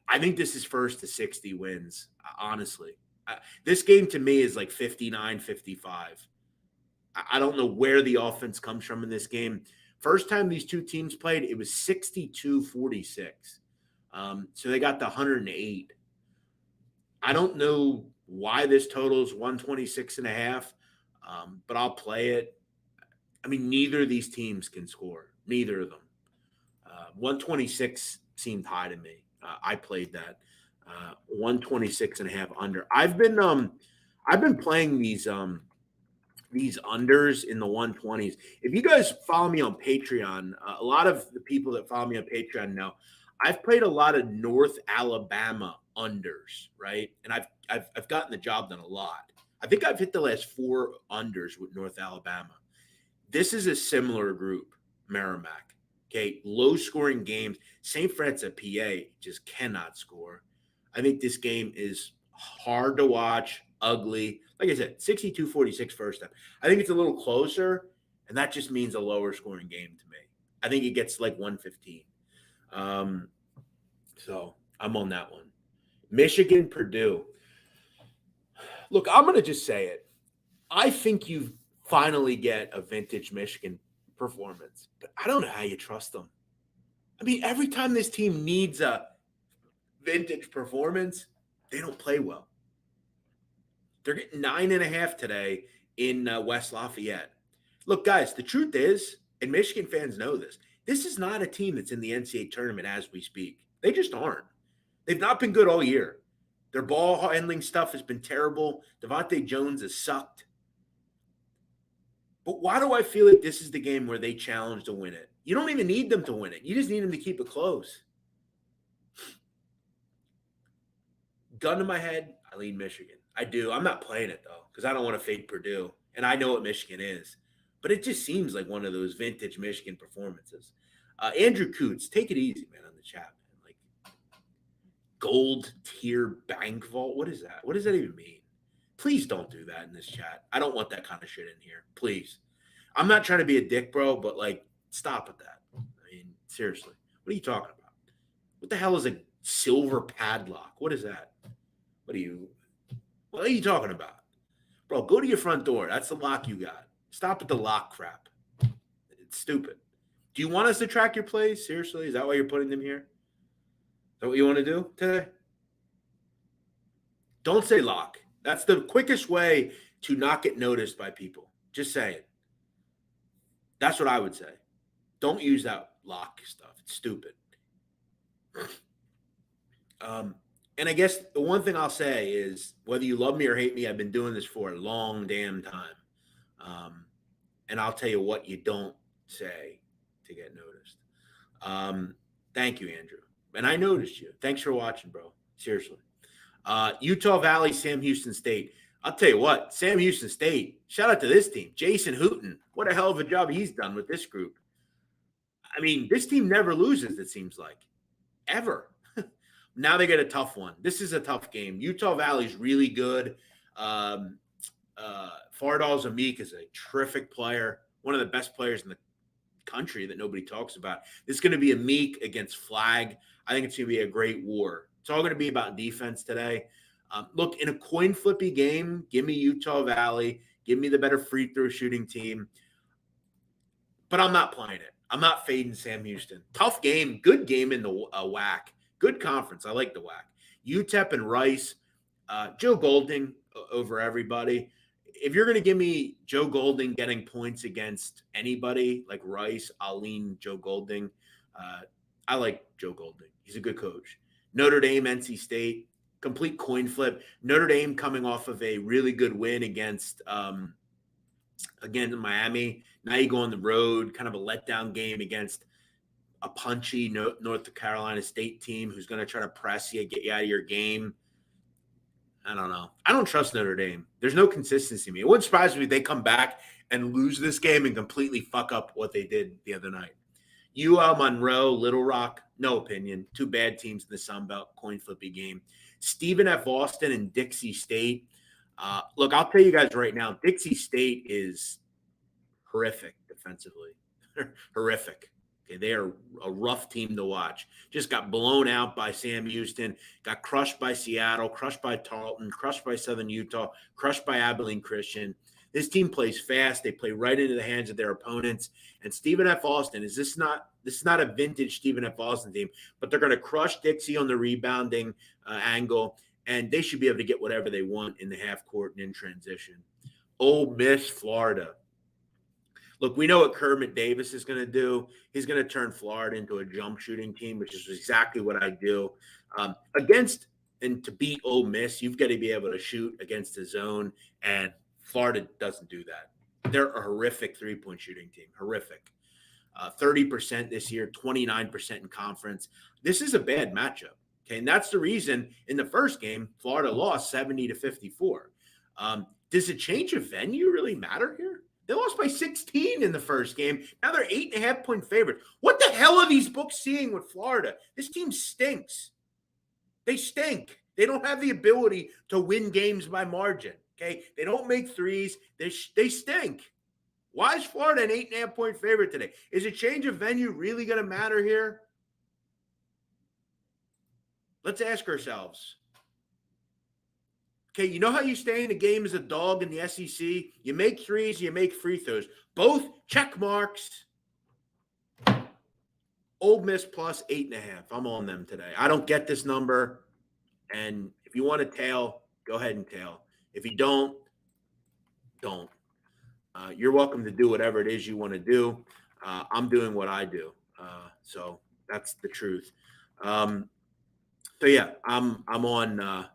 I think this is first to 60 wins, honestly. This game to me is like 59-55. I don't know where the offense comes from in this game. First time these two teams played, it was 62-46. So they got the 108. I don't know why this total is 126.5, but I'll play it. I mean, neither of these teams can score. Neither of them. 126 seemed high to me. I played that 126.5 under. I've been playing these unders in the 120s. If you guys follow me on Patreon, a lot of the people that follow me on Patreon know I've played a lot of North Alabama unders, right? And I've gotten the job done a lot. I think I've hit the last 4 unders with North Alabama. This is a similar group, Merrimack. Okay, low-scoring games. St. Francis PA just cannot score. I think this game is hard to watch, ugly. Like I said, 62-46 first time. I think it's a little closer, and that just means a lower-scoring game to me. I think it gets like 115. So I'm on that one. Michigan, Purdue. Look, I'm going to just say it. I think you finally get a vintage Michigan performance, but I don't know how you trust them. I mean, every time this team needs a vintage performance, they don't play well. They're getting 9.5 today in West Lafayette. Look, guys, the truth is, and Michigan fans know this is not a team that's in the NCAA tournament as we speak. They just aren't. They've not been good all year. Their ball handling stuff has been terrible. Devontae Jones has sucked. But why do I feel like this is the game where they challenge to win it? You don't even need them to win it. You just need them to keep it close. Gun to my head, I lean Michigan. I do. I'm not playing it, though, because I don't want to fade Purdue. And I know what Michigan is. But it just seems like one of those vintage Michigan performances. Andrew Coots, take it easy, man, on the chat. Man. Like, gold tier bank vault. What is that? What does that even mean? Please don't do that in this chat. I don't want that kind of shit in here. Please. I'm not trying to be a dick, bro, but like, stop with that. I mean, seriously. What are you talking about? What the hell is a silver padlock? What is that? What are you talking about? Bro, go to your front door. That's the lock you got. Stop with the lock crap. It's stupid. Do you want us to track your plays? Seriously? Is that why you're putting them here? Is that what you want to do today? Don't say lock. That's the quickest way to not get noticed by people. Just say it. That's what I would say. Don't use that lock stuff. It's stupid. And I guess the one thing I'll say is whether you love me or hate me, I've been doing this for a long damn time. And I'll tell you what you don't say to get noticed. Thank you, Andrew. And I noticed you. Thanks for watching, bro. Seriously. Utah Valley, Sam Houston State. I'll tell you what, Sam Houston State, shout out to this team. Jason Hooten, what a hell of a job he's done with this group. I mean, this team never loses, it seems like. Ever. Now they get a tough one. This is a tough game. Utah Valley's really good. Fardal Zamik is a terrific player, one of the best players in the country that nobody talks about. This is going to be a Meek against Flag. I think it's going to be a great war. It's all going to be about defense today. Look, in a coin flippy game, give me Utah Valley. Give me the better free throw shooting team. But I'm not playing it. I'm not fading Sam Houston. Tough game. Good game in the WAC. Good conference. I like the WAC. UTEP and Rice. Joe Golding over everybody. If you're going to give me Joe Golding getting points against anybody like Rice, I'll lean Joe Golding. I like Joe Golding. He's a good coach. Notre Dame, NC State, complete coin flip. Notre Dame coming off of a really good win against, again, Miami. Now you go on the road, kind of a letdown game against a punchy North Carolina State team who's going to try to press you, get you out of your game. I don't know. I don't trust Notre Dame. There's no consistency in me. It wouldn't surprise me if they come back and lose this game and completely fuck up what they did the other night. UL Monroe, Little Rock, no opinion. Two bad teams in the Sun Belt, coin flippy game. Stephen F. Austin and Dixie State. Look, I'll tell you guys right now, Dixie State is horrific defensively. Horrific. Okay, they are a rough team to watch. Just got blown out by Sam Houston, got crushed by Seattle, crushed by Tarleton, crushed by Southern Utah, crushed by Abilene Christian. This team plays fast. They play right into the hands of their opponents. And Stephen F. Austin, this is not a vintage Stephen F. Austin team, but they're going to crush Dixie on the rebounding angle, and they should be able to get whatever they want in the half court and in transition. Ole Miss, Florida. Look, we know what Kermit Davis is going to do. He's going to turn Florida into a jump shooting team, which is exactly what I do. Against and to beat Ole Miss, you've got to be able to shoot against the zone, and Florida doesn't do that. They're a horrific three-point shooting team, horrific. 30% this year, 29% in conference. This is a bad matchup, okay? And that's the reason in the first game, Florida lost 70-54. Does a change of venue really matter here? They lost by 16 in the first game. Now they're 8.5-point favorite. What the hell are these books seeing with Florida? This team stinks. They stink. They don't have the ability to win games by margin. Okay, they don't make threes. They stink. Why is Florida an 8.5-point favorite today? Is a change of venue really going to matter here? Let's ask ourselves. Okay, you know how you stay in a game as a dog in the SEC? You make threes, you make free throws. Both check marks. Ole Miss plus 8.5. I'm on them today. I don't get this number. And if you want to tail, go ahead and tail. If you don't. You're welcome to do whatever it is you want to do. I'm doing what I do. So that's the truth. So yeah, I'm on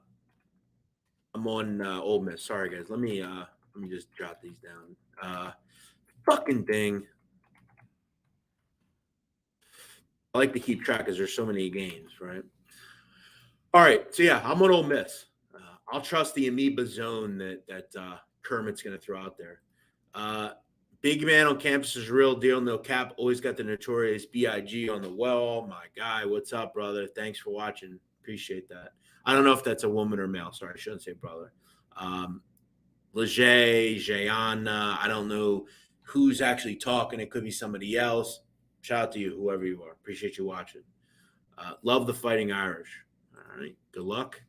Ole Miss. Sorry guys. Let me just jot these down. Fucking thing. I like to keep track because there's so many games, right? All right. So yeah, I'm on Ole Miss. I'll trust the amoeba zone that Kermit's going to throw out there. Big man on campus is real deal. Ncaab always got the notorious BIG on the well. My guy, what's up, brother? Thanks for watching. Appreciate that. I don't know if that's a woman or male. Sorry, I shouldn't say brother. Leger, Jayana. I don't know who's actually talking. It could be somebody else. Shout out to you, whoever you are. Appreciate you watching. Love the Fighting Irish. All right. Good luck.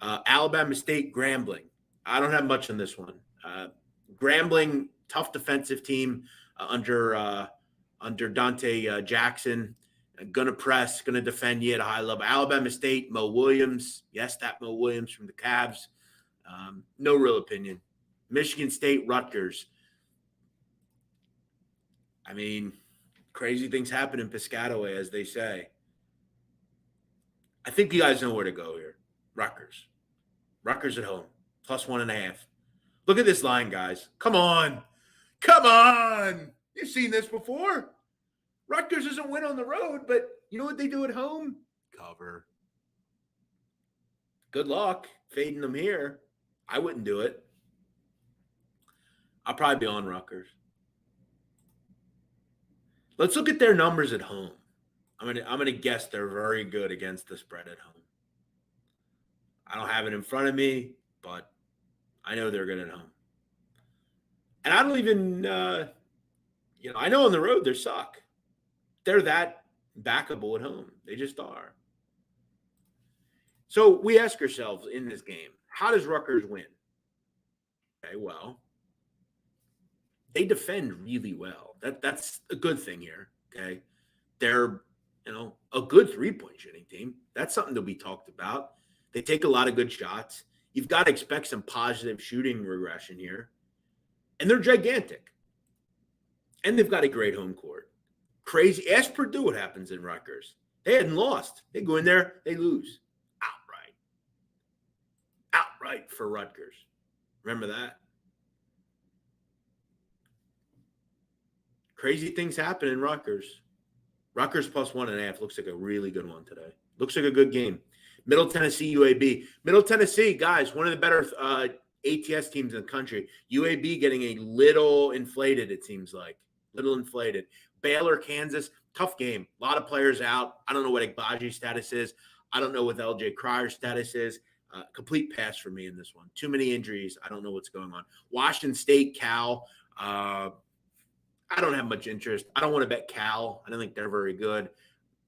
Alabama State, Grambling. I don't have much on this one. Grambling, tough defensive team under Dante Jackson. Gonna press, gonna defend you at a high level. Alabama State, Mo Williams. Yes, that Mo Williams from the Cavs. No real opinion. Michigan State, Rutgers. I mean, crazy things happen in Piscataway, as they say. I think you guys know where to go here. Rutgers. Rutgers at home. Plus 1.5. Look at this line, guys. Come on. Come on. You've seen this before. Rutgers doesn't win on the road, but you know what they do at home? Cover. Good luck fading them here. I wouldn't do it. I'll probably be on Rutgers. Let's look at their numbers at home. I'm gonna guess they're very good against the spread at home. I don't have it in front of me, but I know they're good at home. And I don't even, I know on the road they suck. They're that backable at home. They just are. So we ask ourselves in this game, how does Rutgers win? Okay, well, they defend really well. That's a good thing here. Okay, they're a good 3-point shooting team. That's something to be talked about. They take a lot of good shots. You've got to expect some positive shooting regression here, and they're gigantic. And they've got a great home court. Crazy. Ask Purdue what happens in Rutgers. They hadn't lost. They go in there, they lose outright for Rutgers. Remember that? Crazy things happen in Rutgers. Rutgers plus 1.5 looks like a really good one today. Looks like a good game. Middle Tennessee, UAB. Middle Tennessee, guys, one of the better ATS teams in the country. UAB getting a little inflated, it seems like. Little inflated. Baylor, Kansas, tough game. A lot of players out. I don't know what Agbaji's status is. I don't know what LJ Cryer's status is. Complete pass for me in this one. Too many injuries. I don't know what's going on. Washington State, Cal. I don't have much interest. I don't want to bet Cal. I don't think they're very good.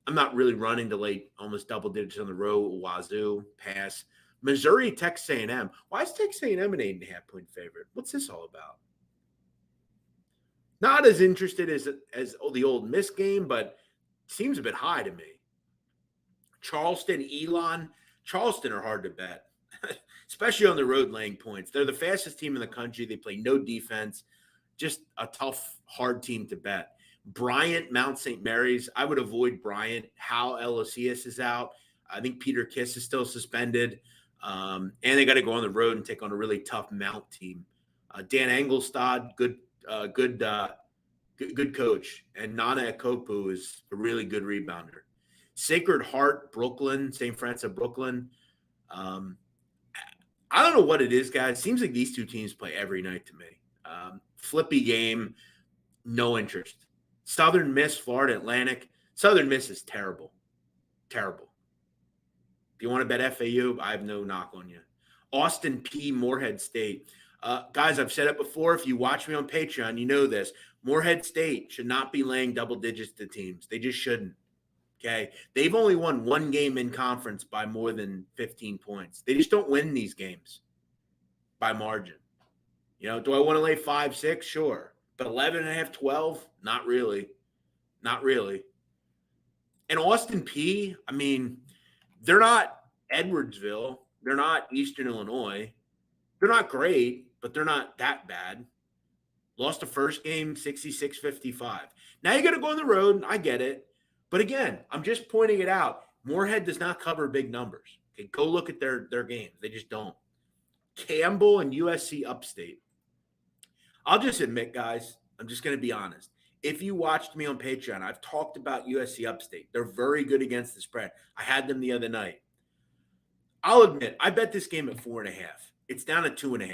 I'm not really running to late, almost double digits on the road. Wazoo, pass. Missouri, Texas A&M. Why is Texas A&M an 8.5-point favorite? What's this all about? Not as interested as the Ole Miss game, but seems a bit high to me. Charleston, Elon. Charleston are hard to bet, especially on the road laying points. They're the fastest team in the country. They play no defense. Just a tough, hard team to bet. Bryant, Mount St. Mary's. I would avoid Bryant. Hal Elosius is out. I think Peter Kiss is still suspended. And they got to go on the road and take on a really tough Mount team. Dan Engelstad, good coach. And Nana Ekopu is a really good rebounder. Sacred Heart, Brooklyn, St. Francis of Brooklyn. I don't know what it is, guys. It seems like these two teams play every night to me. Flippy game, no interest. Southern Miss, Florida Atlantic. Southern Miss is terrible. Terrible. If you want to bet FAU, I have no knock on you. Austin P, Morehead State. Guys, I've said it before. If you watch me on Patreon, you know this. Morehead State should not be laying double digits to teams. They just shouldn't. Okay. They've only won one game in conference by more than 15 points. They just don't win these games by margin. Do I want to lay 5, 6? Sure. But 11 and a half, 12? Not really. Not really. And Austin P, I mean, they're not Edwardsville. They're not Eastern Illinois. They're not great, but they're not that bad. Lost the first game 66-55. Now you got to go on the road. I get it. But again, I'm just pointing it out. Morehead does not cover big numbers. Okay, go look at their games. They just don't. Campbell and USC Upstate. I'll just admit, guys, I'm just going to be honest. If you watched me on Patreon, I've talked about USC Upstate. They're very good against the spread. I had them the other night. I'll admit, I bet this game at 4.5. It's down to 2.5.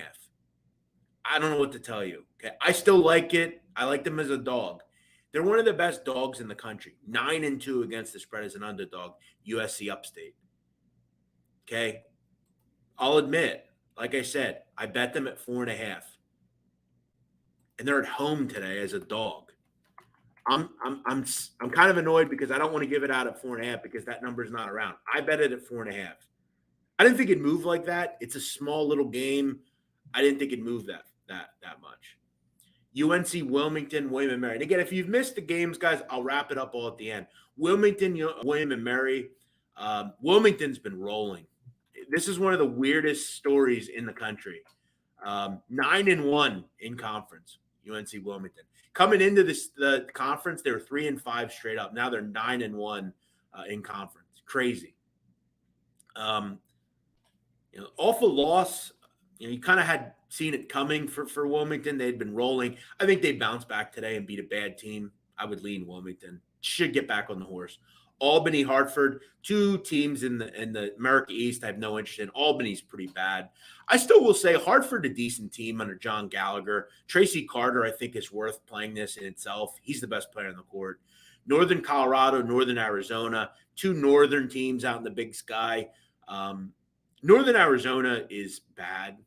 I don't know what to tell you. Okay, I still like it. I like them as a dog. They're one of the best dogs in the country. 9-2 against the spread as an underdog, USC Upstate. Okay, I'll admit, like I said, I bet them at 4.5. And they're at home today as a dog. I'm kind of annoyed because I don't want to give it out at 4.5 because that number's not around. I bet it at 4.5. I didn't think it'd move like that. It's a small little game. I didn't think it'd move that much. UNC Wilmington, William and Mary. And again, if you've missed the games, guys, I'll wrap it up all at the end. Wilmington, William and Mary. Wilmington's been rolling. This is one of the weirdest stories in the country. 9-1 in conference. UNC Wilmington. Coming into the conference, they were 3-5 straight up. Now they're 9-1 in conference. Crazy. Awful loss. You kind of had seen it coming for Wilmington. They'd been rolling. I think they bounced back today and beat a bad team. I would lean Wilmington. Should get back on the horse. Albany, Hartford, two teams in the America East I have no interest in. Albany's pretty bad. I still will say Hartford a decent team under John Gallagher. Tracy Carter, I think, is worth playing this in itself. He's the best player on the court. Northern Colorado, Northern Arizona, two northern teams out in the big sky. Northern Arizona is bad.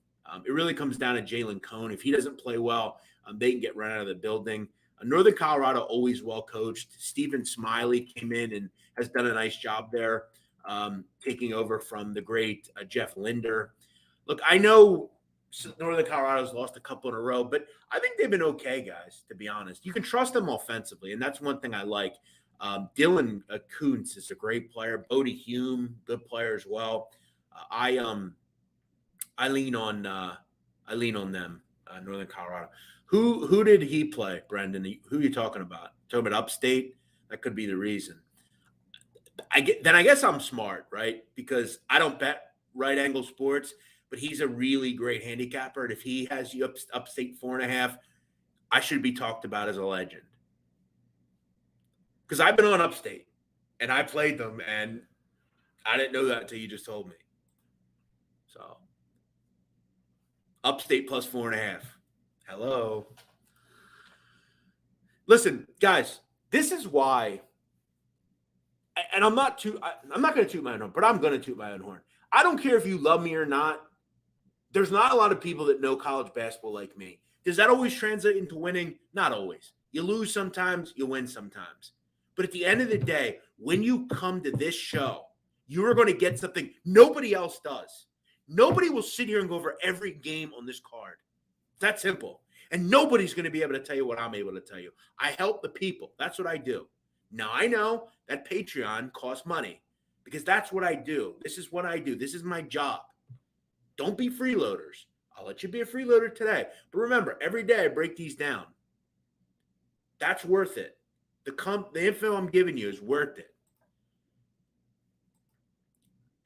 It really comes down to Jalen Cone. If he doesn't play well, they can get run out of the building. Northern Colorado, always well coached. Stephen Smiley came in and has done a nice job there, taking over from the great Jeff Linder. Look, I know Northern Colorado's lost a couple in a row, but I think they've been okay, guys, to be honest. You can trust them offensively, and that's one thing I like. Dylan Kuntz is a great player. Bodie Hume, good player as well. I lean on them, Northern Colorado. Who did he play, Brendan? Who are you talking about? Talking about Upstate? That could be the reason. I guess I'm smart, right? Because I don't bet right angle sports, but he's a really great handicapper. And if he has you Upstate 4.5, I should be talked about as a legend. Because I've been on Upstate, and I played them, and I didn't know that until you just told me. So, Upstate plus 4.5. Hello. Listen, guys, this is why, and I'm not going to toot my own horn, but I'm going to toot my own horn. I don't care if you love me or not. There's not a lot of people that know college basketball like me. Does that always translate into winning? Not always. You lose sometimes, you win sometimes. But at the end of the day, when you come to this show, you are going to get something nobody else does. Nobody will sit here and go over every game on this card. That simple. And nobody's going to be able to tell you what I'm able to tell you. I help the people. That's what I do. Now, I know that Patreon costs money because that's what I do. This is what I do. This is my job. Don't be freeloaders. I'll let you be a freeloader today. But remember, every day I break these down. That's worth it. The info I'm giving you is worth it.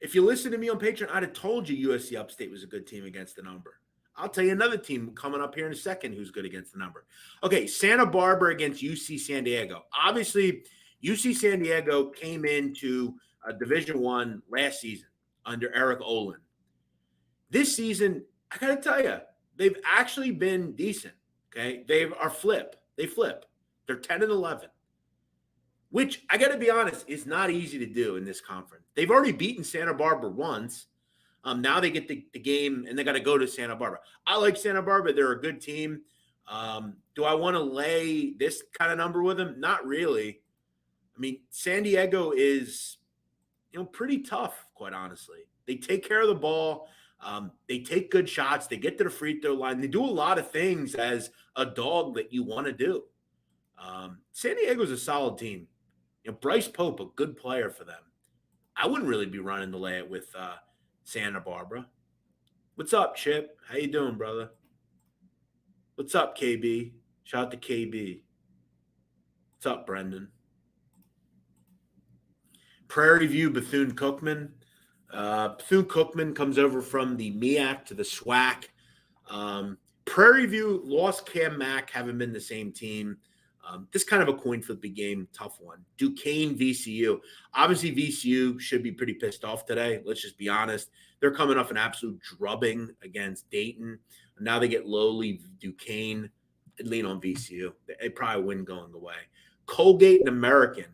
If you listen to me on Patreon, I'd have told you USC Upstate was a good team against the number. I'll tell you another team coming up here in a second who's good against the number. Okay, Santa Barbara against UC San Diego. Obviously, UC San Diego came into Division I last season under Eric Olin. This season, I got to tell you, they've actually been decent. Okay, they flip. They're 10-11, which I got to be honest is not easy to do in this conference. They've already beaten Santa Barbara once. Now they get the game and they got to go to Santa Barbara. I like Santa Barbara. They're a good team. Do I want to lay this kind of number with them? Not really. I mean, San Diego is, pretty tough, quite honestly. They take care of the ball. They take good shots. They get to the free throw line. They do a lot of things as a dog that you want to do. San Diego's a solid team. Bryce Pope, a good player for them. I wouldn't really be running the lay it with Santa Barbara. What's up, Chip? How you doing, brother? What's up, KB? Shout out to KB. What's up, Brendan? Prairie View, Bethune-Cookman. Bethune-Cookman comes over from the MEAC to the SWAC. Prairie View lost Cam Mack, haven't been the same team. This kind of a coin flip game, tough one. Duquesne, VCU. Obviously, VCU should be pretty pissed off today. Let's just be honest. They're coming off an absolute drubbing against Dayton. Now they get lowly Duquesne. I'd lean on VCU. They probably win going away. Colgate and American.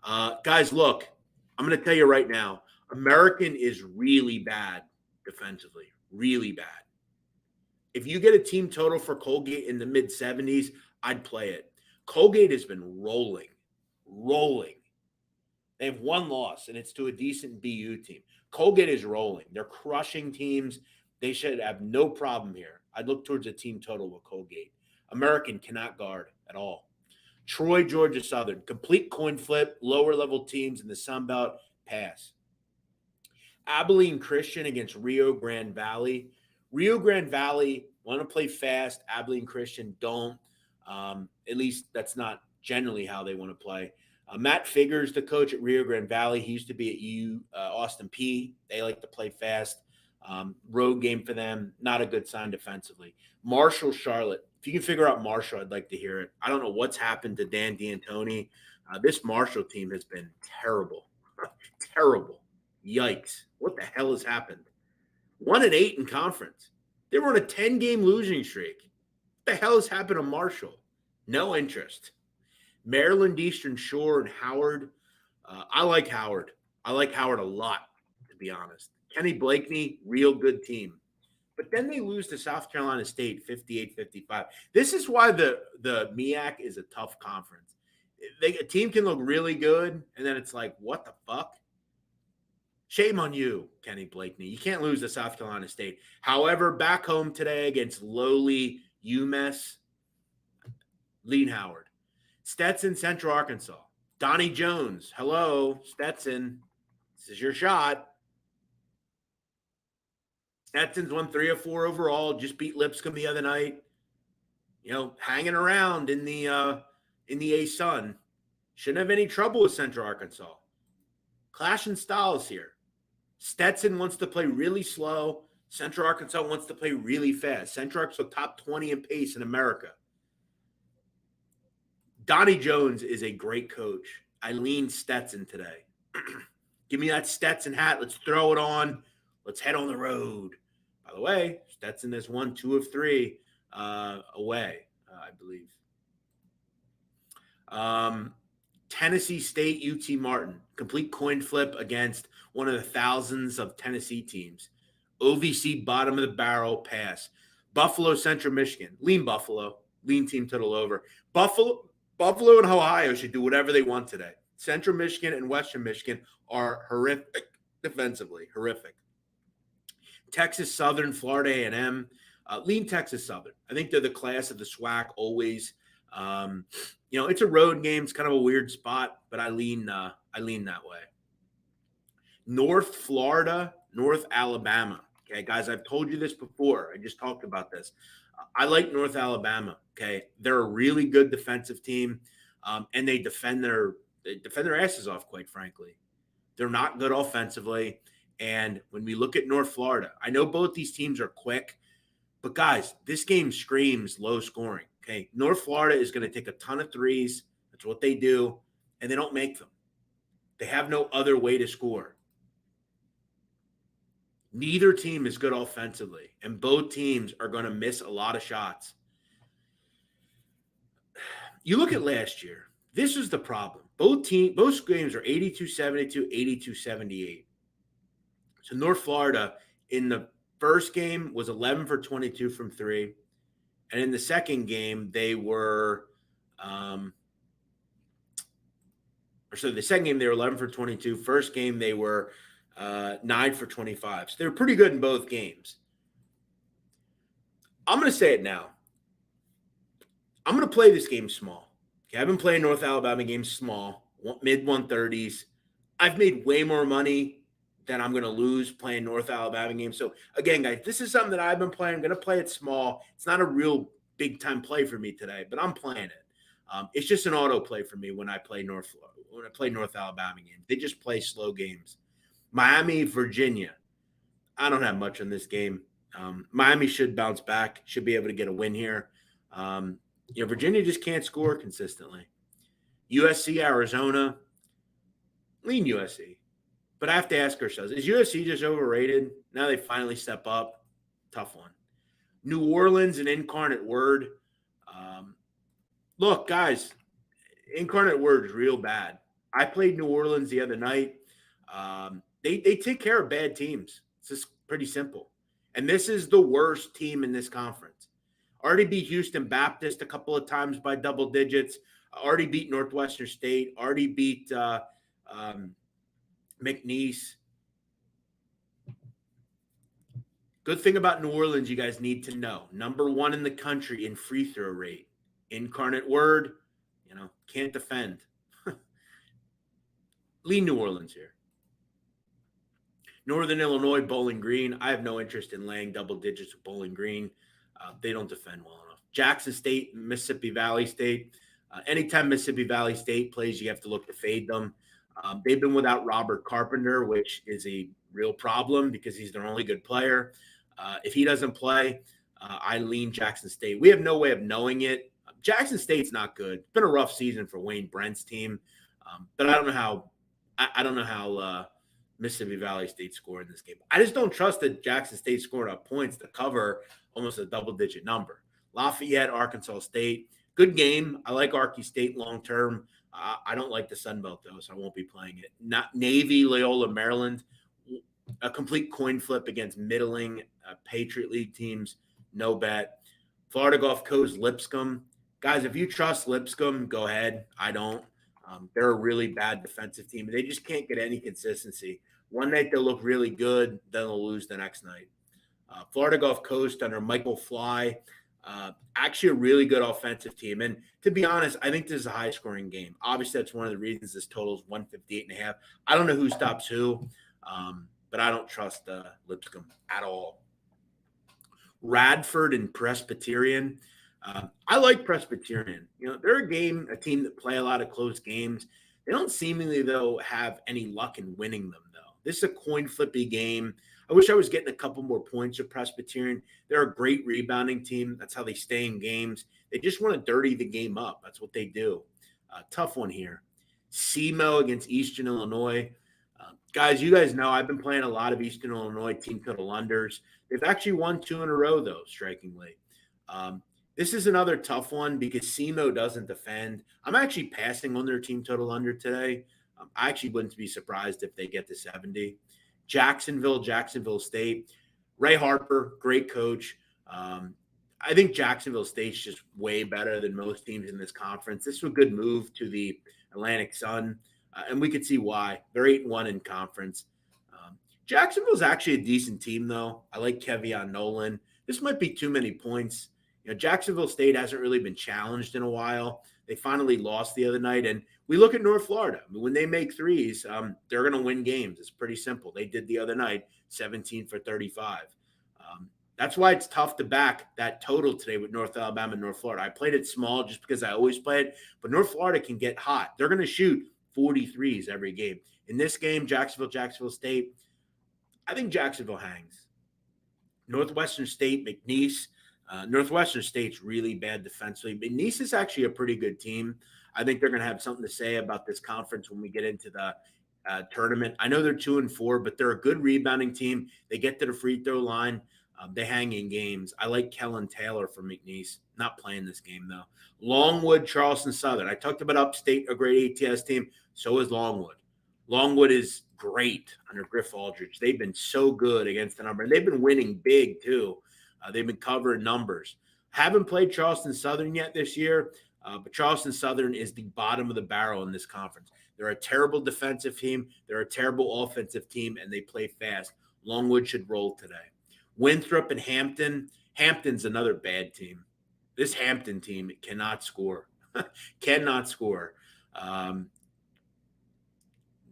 Guys, look, I'm going to tell you right now, American is really bad defensively, really bad. If you get a team total for Colgate in the mid-70s, I'd play it. Colgate has been rolling. They have one loss, and it's to a decent BU team. Colgate is rolling. They're crushing teams. They should have no problem here. I'd look towards a team total with Colgate. American cannot guard at all. Troy, Georgia Southern, complete coin flip, lower level teams in the Sun Belt, pass. Abilene Christian against Rio Grande Valley. Rio Grande Valley want to play fast. Abilene Christian don't. At least that's not generally how they want to play. Matt Figures, the coach at Rio Grande Valley. He used to be at Austin P. They like to play fast. Road game for them. Not a good sign defensively. Marshall, Charlotte. If you can figure out Marshall, I'd like to hear it. I don't know what's happened to Dan D'Antoni. This Marshall team has been terrible. Terrible. Yikes. What the hell has happened? 1-8 in conference. They were on a 10-game losing streak. What the hell has happened to Marshall? No interest. Maryland Eastern Shore and Howard. I like Howard. I like Howard a lot, to be honest. Kenny Blakeney, real good team. But then they lose to South Carolina State 58-55. This is why the MEAC is a tough conference. A team can look really good, and then it's like, what the fuck? Shame on you, Kenny Blakeney. You can't lose to South Carolina State. However, back home today against lowly UMass, lean Howard. Stetson, Central Arkansas. Donnie Jones. Hello, Stetson. This is your shot. Stetson's won 3 or 4 overall. Just beat Lipscomb the other night. Hanging around in the A-Sun. Shouldn't have any trouble with Central Arkansas. Clash in styles here. Stetson wants to play really slow. Central Arkansas wants to play really fast. Central Arkansas top 20 in pace in America. Donnie Jones is a great coach. I lean Stetson today. Give me that Stetson hat. Let's throw it on. Let's head on the road. By the way, Stetson has won 2 of 3 away, I believe. Tennessee State, UT Martin. Complete coin flip against one of the thousands of Tennessee teams. OVC bottom of the barrel pass. Buffalo, Central Michigan. Lean Buffalo. Lean team total over. Buffalo and Ohio should do whatever they want today. Central Michigan and Western Michigan are horrific defensively. Horrific. Texas Southern, Florida A&M. Lean Texas Southern. I think they're the class of the SWAC always. It's a road game. It's kind of a weird spot, but I lean that way. North Florida, North Alabama. Okay, guys, I've told you this before. I just talked about this. I like North Alabama. Okay, they're a really good defensive team, and they defend their asses off. Quite frankly, they're not good offensively. And when we look at North Florida, I know both these teams are quick, but guys, this game screams low scoring. Okay, North Florida is going to take a ton of threes. That's what they do, and they don't make them. They have no other way to score. Neither team is good offensively, and both teams are going to miss a lot of shots. You look at last year. This is the problem. Both games are 82-72, 82-78. So North Florida In the first game was 11 for 22 from three. And in the second game, they were, the second game, they were 11 for 22. First game, they were 9 for 25. So they were pretty good in both games. I'm going to say it now. I'm going to play this game small. Okay, I've been playing North Alabama games small, mid 130s. I've made way more money than I'm going to lose playing North Alabama games. So again, guys, this is something that I've been playing. I'm going to play it small. It's not a real big time play for me today, but I'm playing it. It's just an auto play for me when I play North Alabama games. They just play slow games. Miami, Virginia. I don't have much on this game. Miami should bounce back. Should be able to get a win here. Virginia just can't score consistently. USC, Arizona. Lean USC. But I have to ask ourselves, is USC just overrated? Now they finally step up. Tough one. New Orleans and Incarnate Word. Look, guys, Incarnate Word is real bad. I played New Orleans the other night. They take care of bad teams. It's just pretty simple. And this is the worst team in this conference. Already beat Houston Baptist a couple of times by double digits. Already beat Northwestern State. Already beat McNeese. Good thing about New Orleans you guys need to know. Number 1 in the country in free throw rate. Incarnate Word, can't defend. Lean New Orleans here. Northern Illinois, Bowling Green. I have no interest in laying double digits with Bowling Green. They don't defend well enough. Jackson State, Mississippi Valley State. Anytime Mississippi Valley State plays, you have to look to fade them. They've been without Robert Carpenter, which is a real problem because he's their only good player. If he doesn't play, I lean Jackson State. We have no way of knowing it. Jackson State's not good. It's been a rough season for Wayne Brent's team, but I don't know how Mississippi Valley State scored in this game. I just don't trust that Jackson State scored enough points to cover almost a double-digit number. Lafayette, Arkansas State, good game. I like Arky State long term. I don't like the Sun Belt though, so I won't be playing it. Not Navy, Loyola, Maryland. A complete coin flip against middling Patriot League teams. No bet. Florida Gulf Coast, Lipscomb. Guys, if you trust Lipscomb, go ahead. I don't. They're a really bad defensive team. They just can't get any consistency. One night they'll look really good, then they'll lose the next night. Florida Gulf Coast under Michael Fly, actually a really good offensive team. And to be honest, I think this is a high-scoring game. Obviously, that's one of the reasons this total is 158.5. I don't know who stops who, but I don't trust Lipscomb at all. Radford and Presbyterian. I like Presbyterian. They're a team that play a lot of close games. They don't seemingly, though, have any luck in winning them, though. This is a coin flippy game. I wish I was getting a couple more points with Presbyterian. They're a great rebounding team. That's how they stay in games. They just want to dirty the game up. That's what they do. Tough one here. SEMO against Eastern Illinois. Guys, you guys know I've been playing a lot of Eastern Illinois team total unders. They've actually won 2 in a row, though, strikingly. This is another tough one because SEMO doesn't defend. I'm actually passing on their team total under today. I actually wouldn't be surprised if they get to 70. Jacksonville State. Ray Harper, great coach. I think Jacksonville State's just way better than most teams in this conference. This was a good move to the Atlantic Sun, and we could see why. They're 8-1 in conference. Jacksonville's actually a decent team, though. I like Kevion Nolan. This might be too many points. Jacksonville State hasn't really been challenged in a while. They finally lost the other night. And we look at North Florida. When they make threes, they're going to win games. It's pretty simple. They did the other night, 17 for 35. That's why it's tough to back that total today with North Alabama and North Florida. I played it small just because I always play it. But North Florida can get hot. They're going to shoot 43s every game. In this game, Jacksonville State, I think Jacksonville hangs. Northwestern State, McNeese. Northwestern State's really bad defensively. McNeese is actually a pretty good team. I think they're going to have something to say about this conference when we get into the tournament. I know they're 2-4, but they're a good rebounding team. They get to the free throw line. They hang in games. I like Kellen Taylor from McNeese. Not playing this game, though. Longwood, Charleston Southern. I talked about Upstate, a great ATS team. So is Longwood. Longwood is great under Griff Aldridge. They've been so good against the number, and they've been winning big too. They've been covering numbers. Haven't played Charleston Southern yet this year, but Charleston Southern is the bottom of the barrel in this conference. They're a terrible defensive team. They're a terrible offensive team, and they play fast. Longwood should roll today. Winthrop and Hampton. Hampton's another bad team. This Hampton team cannot score. Cannot score.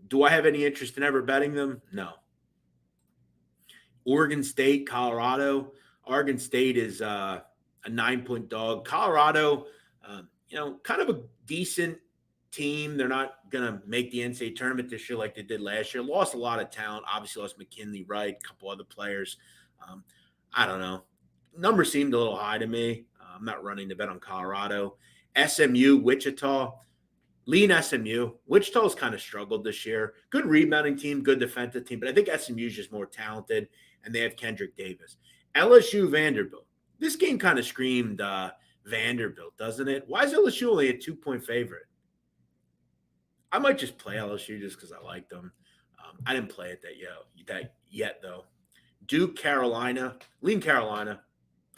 Do I have any interest in ever betting them? No. Oregon State, Colorado. Oregon State is a 9-point dog. Colorado, kind of a decent team. They're not going to make the NCAA tournament this year like they did last year. Lost a lot of talent. Obviously lost McKinley Wright, a couple other players. I don't know. Number seemed a little high to me. I'm not running to bet on Colorado. SMU, Wichita. Lean SMU. Wichita's kind of struggled this year. Good rebounding team, good defensive team, but I think SMU is just more talented, and they have Kendrick Davis. LSU, Vanderbilt. This game kind of screamed Vanderbilt, doesn't it? Why is LSU only a 2-point favorite? I might just play LSU just because I like them. I didn't play it that yet, though. Duke, Carolina. Lean Carolina.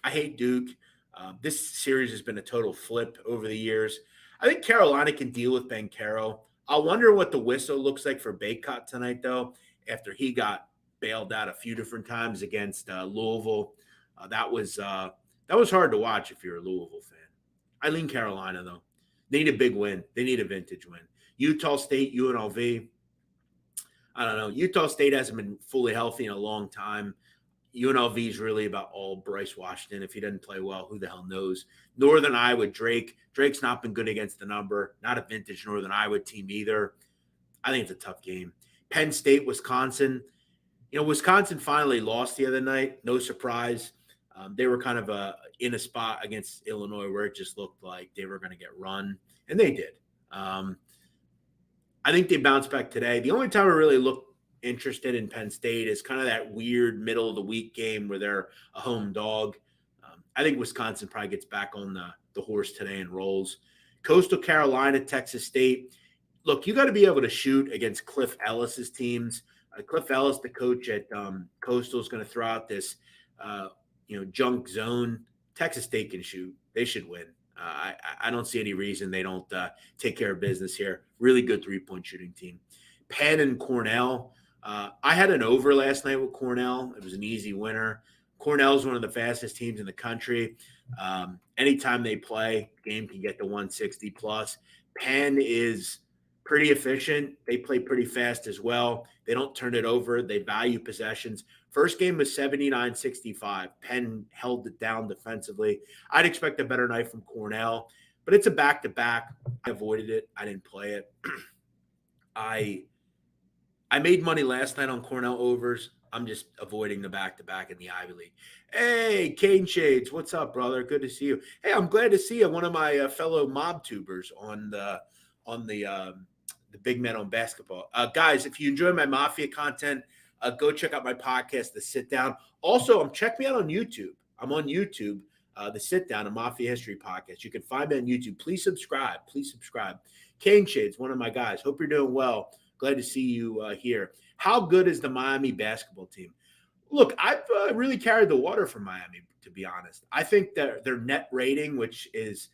I hate Duke. This series has been a total flip over the years. I think Carolina can deal with Banchero. I wonder what the whistle looks like for Baycott tonight, though, after he got bailed out a few different times against Louisville. That was hard to watch if you're a Louisville fan. I lean Carolina, though. They need a big win. They need a vintage win. Utah State, UNLV. I don't know. Utah State hasn't been fully healthy in a long time. UNLV is really about all Bryce Washington. If he doesn't play well, who the hell knows? Northern Iowa, Drake. Drake's not been good against the number. Not a vintage Northern Iowa team either. I think it's a tough game. Penn State, Wisconsin. Wisconsin finally lost the other night. No surprise. They were kind of in a spot against Illinois where it just looked like they were going to get run, and they did. I think they bounced back today. The only time I really look interested in Penn State is kind of that weird middle of the week game where they're a home dog. I think Wisconsin probably gets back on the horse today and rolls. Coastal Carolina, Texas State. Look, you got to be able to shoot against Cliff Ellis's teams. Cliff Ellis, the coach at Coastal, is going to throw out this, junk zone. Texas State can shoot. They should win. I don't see any reason they don't take care of business here. Really good three-point shooting team. Penn and Cornell. I had an over last night with Cornell. It was an easy winner. Cornell is one of the fastest teams in the country. Anytime they play, the game can get to 160 plus. Penn is pretty efficient. They play pretty fast as well. They don't turn it over. They value possessions. First game was 79-65. Penn held it down defensively. I'd expect a better night from Cornell, but it's a back-to-back. I avoided it. I didn't play it. I made money last night on Cornell overs. I'm just avoiding the back-to-back in the Ivy League. Hey, Kane Shades, what's up, brother? Good to see you. Hey, I'm glad to see you. One of my fellow mob tubers on the Big Men on Basketball. Guys, if you enjoy my Mafia content, go check out my podcast, The Sit Down. Also, check me out on YouTube. I'm on YouTube, The Sit Down, a Mafia History podcast. You can find me on YouTube. Please subscribe. Kane Shades, one of my guys. Hope you're doing well. Glad to see you here. How good is the Miami basketball team? Look, I've really carried the water for Miami, to be honest. I think that their net rating, which is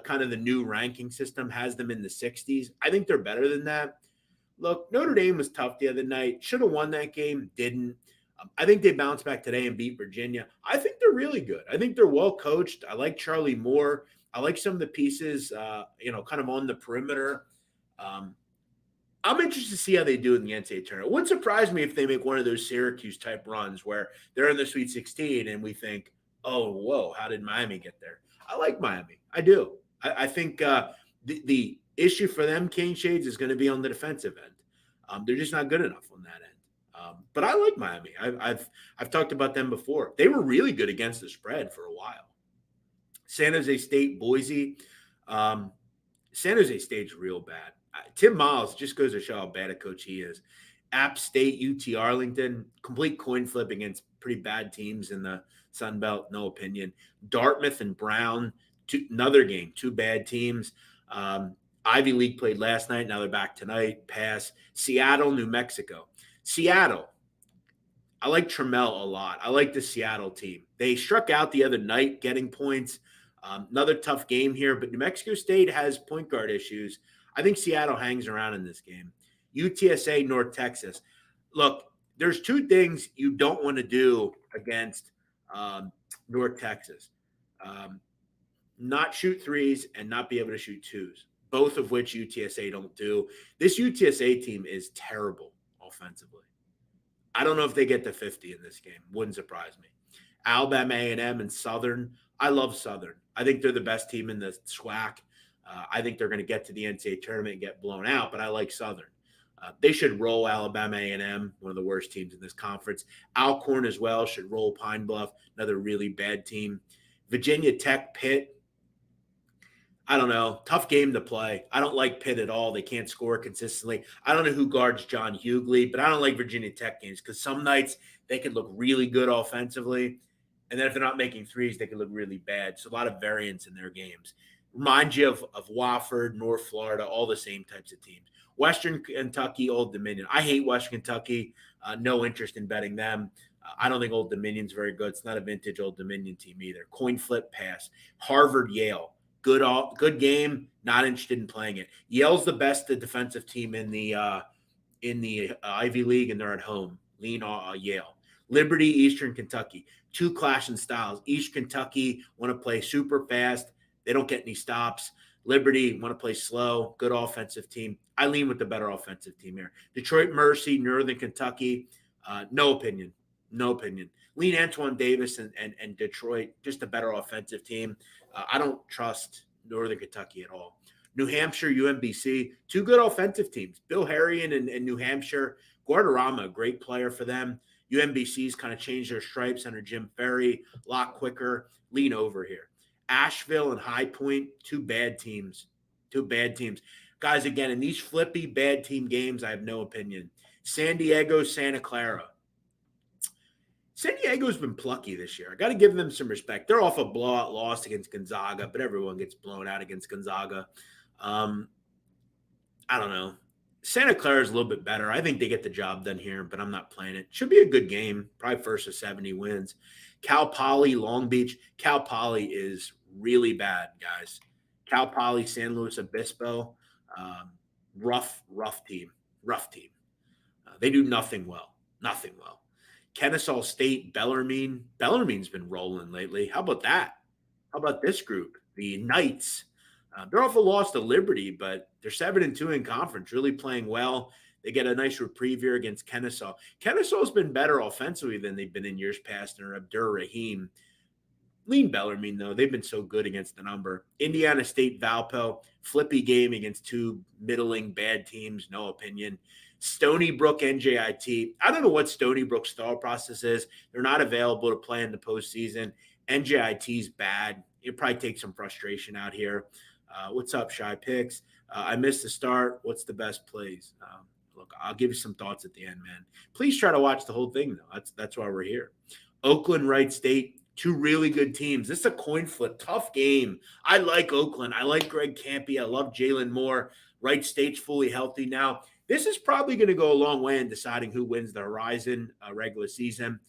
kind of the new ranking system, has them in the 60s. I think they're better than that. Look, Notre Dame was tough the other night. Should have won that game. Didn't. I think they bounced back today and beat Virginia. I think they're really good. I think they're well coached. I like Charlie Moore. I like some of the pieces, kind of on the perimeter. I'm interested to see how they do in the NCAA tournament. It wouldn't surprise me if they make one of those Syracuse-type runs where they're in the Sweet 16 and we think, oh, whoa, how did Miami get there? I like Miami. I do. I think the issue for them, Kane Shades, is going to be on the defensive end. They're just not good enough on that end. But I like Miami. I've talked about them before. They were really good against the spread for a while. San Jose State, Boise. San Jose State's real bad. Tim Miles just goes to show how bad a coach he is. App State, UT Arlington, complete coin flip against pretty bad teams in the Sun Belt, no opinion. Dartmouth and Brown, another game, two bad teams. I'm Ivy League played last night. Now they're back tonight. Pass. Seattle, New Mexico. Seattle. I like Trammell a lot. I like the Seattle team. They struck out the other night getting points. Another tough game here, but New Mexico State has point guard issues. I think Seattle hangs around in this game. UTSA, North Texas. Look, there's two things you don't want to do against North Texas. Um, not shoot threes and not be able to shoot twos, both of which UTSA don't do. This UTSA team is terrible offensively. I don't know if they get to 50 in this game. Wouldn't surprise me. Alabama A&M and Southern. I love Southern. I think they're the best team in the SWAC. I think they're going to get to the NCAA tournament and get blown out, but I like Southern. They should roll Alabama A&M, one of the worst teams in this conference. Alcorn as well should roll Pine Bluff, another really bad team. Virginia Tech, Pitt. I don't know. Tough game to play. I don't like Pitt at all. They can't score consistently. I don't know who guards John Hughley, but I don't like Virginia Tech games because some nights they could look really good offensively. And then if they're not making threes, they could look really bad. So a lot of variance in their games. Reminds you of Wofford, North Florida, all the same types of teams. Western Kentucky, Old Dominion. I hate Western Kentucky. No interest in betting them. I don't think Old Dominion's very good. It's not a vintage Old Dominion team either. Coin flip pass. Harvard, Yale. Good game. Not interested in playing it. Yale's the best defensive team in the Ivy League, and they're at home. Lean Yale. Liberty, Eastern Kentucky. Two clashing styles. East Kentucky want to play super fast. They don't get any stops. Liberty want to play slow. Good offensive team. I lean with the better offensive team here. Detroit Mercy, Northern Kentucky. No opinion. No opinion. Lean Antoine Davis and Detroit, just a better offensive team. I don't trust Northern Kentucky at all. New Hampshire, UMBC, two good offensive teams. Bill Harrion and New Hampshire. Guardarama, a great player for them. UMBC's kind of changed their stripes under Jim Ferry, a lot quicker. Lean over here. Asheville and High Point, two bad teams. Two bad teams. Guys, again, in these flippy bad team games, I have no opinion. San Diego, Santa Clara. San Diego's been plucky this year. I got to give them some respect. They're off a blowout loss against Gonzaga, but everyone gets blown out against Gonzaga. I don't know. Santa Clara is a little bit better. I think they get the job done here, but I'm not playing it. Should be a good game. Probably first of 70 wins. Cal Poly, Long Beach. Cal Poly is really bad, guys. Cal Poly, San Luis Obispo. Rough team. Rough team. They do nothing well. Nothing well. Kennesaw State, Bellarmine. Bellarmine's been rolling lately. How about that? How about this group? The Knights. They're off a loss to Liberty, but they're 7-2 in conference, really playing well. They get a nice reprieve here against Kennesaw. Kennesaw's been better offensively than they've been in years past under Abdur Rahim. Lean Bellarmine, though. They've been so good against the number. Indiana State, Valpo. Flippy game against two middling bad teams. No opinion. Stony Brook, NJIT. I don't know what Stony Brook's thought process is. They're not available to play in the postseason. NJIT's bad. It probably takes some frustration out here. What's up, Shy Picks? I missed the start. What's the best plays? Look, I'll give you some thoughts at the end, man. Please try to watch the whole thing, though. That's why we're here. Oakland, Wright State, two really good teams. This is a coin flip. Tough game. I like Oakland. I like Greg Campy. I love Jalen Moore. Wright State's fully healthy now. This is probably going to go a long way in deciding who wins the Horizon regular season.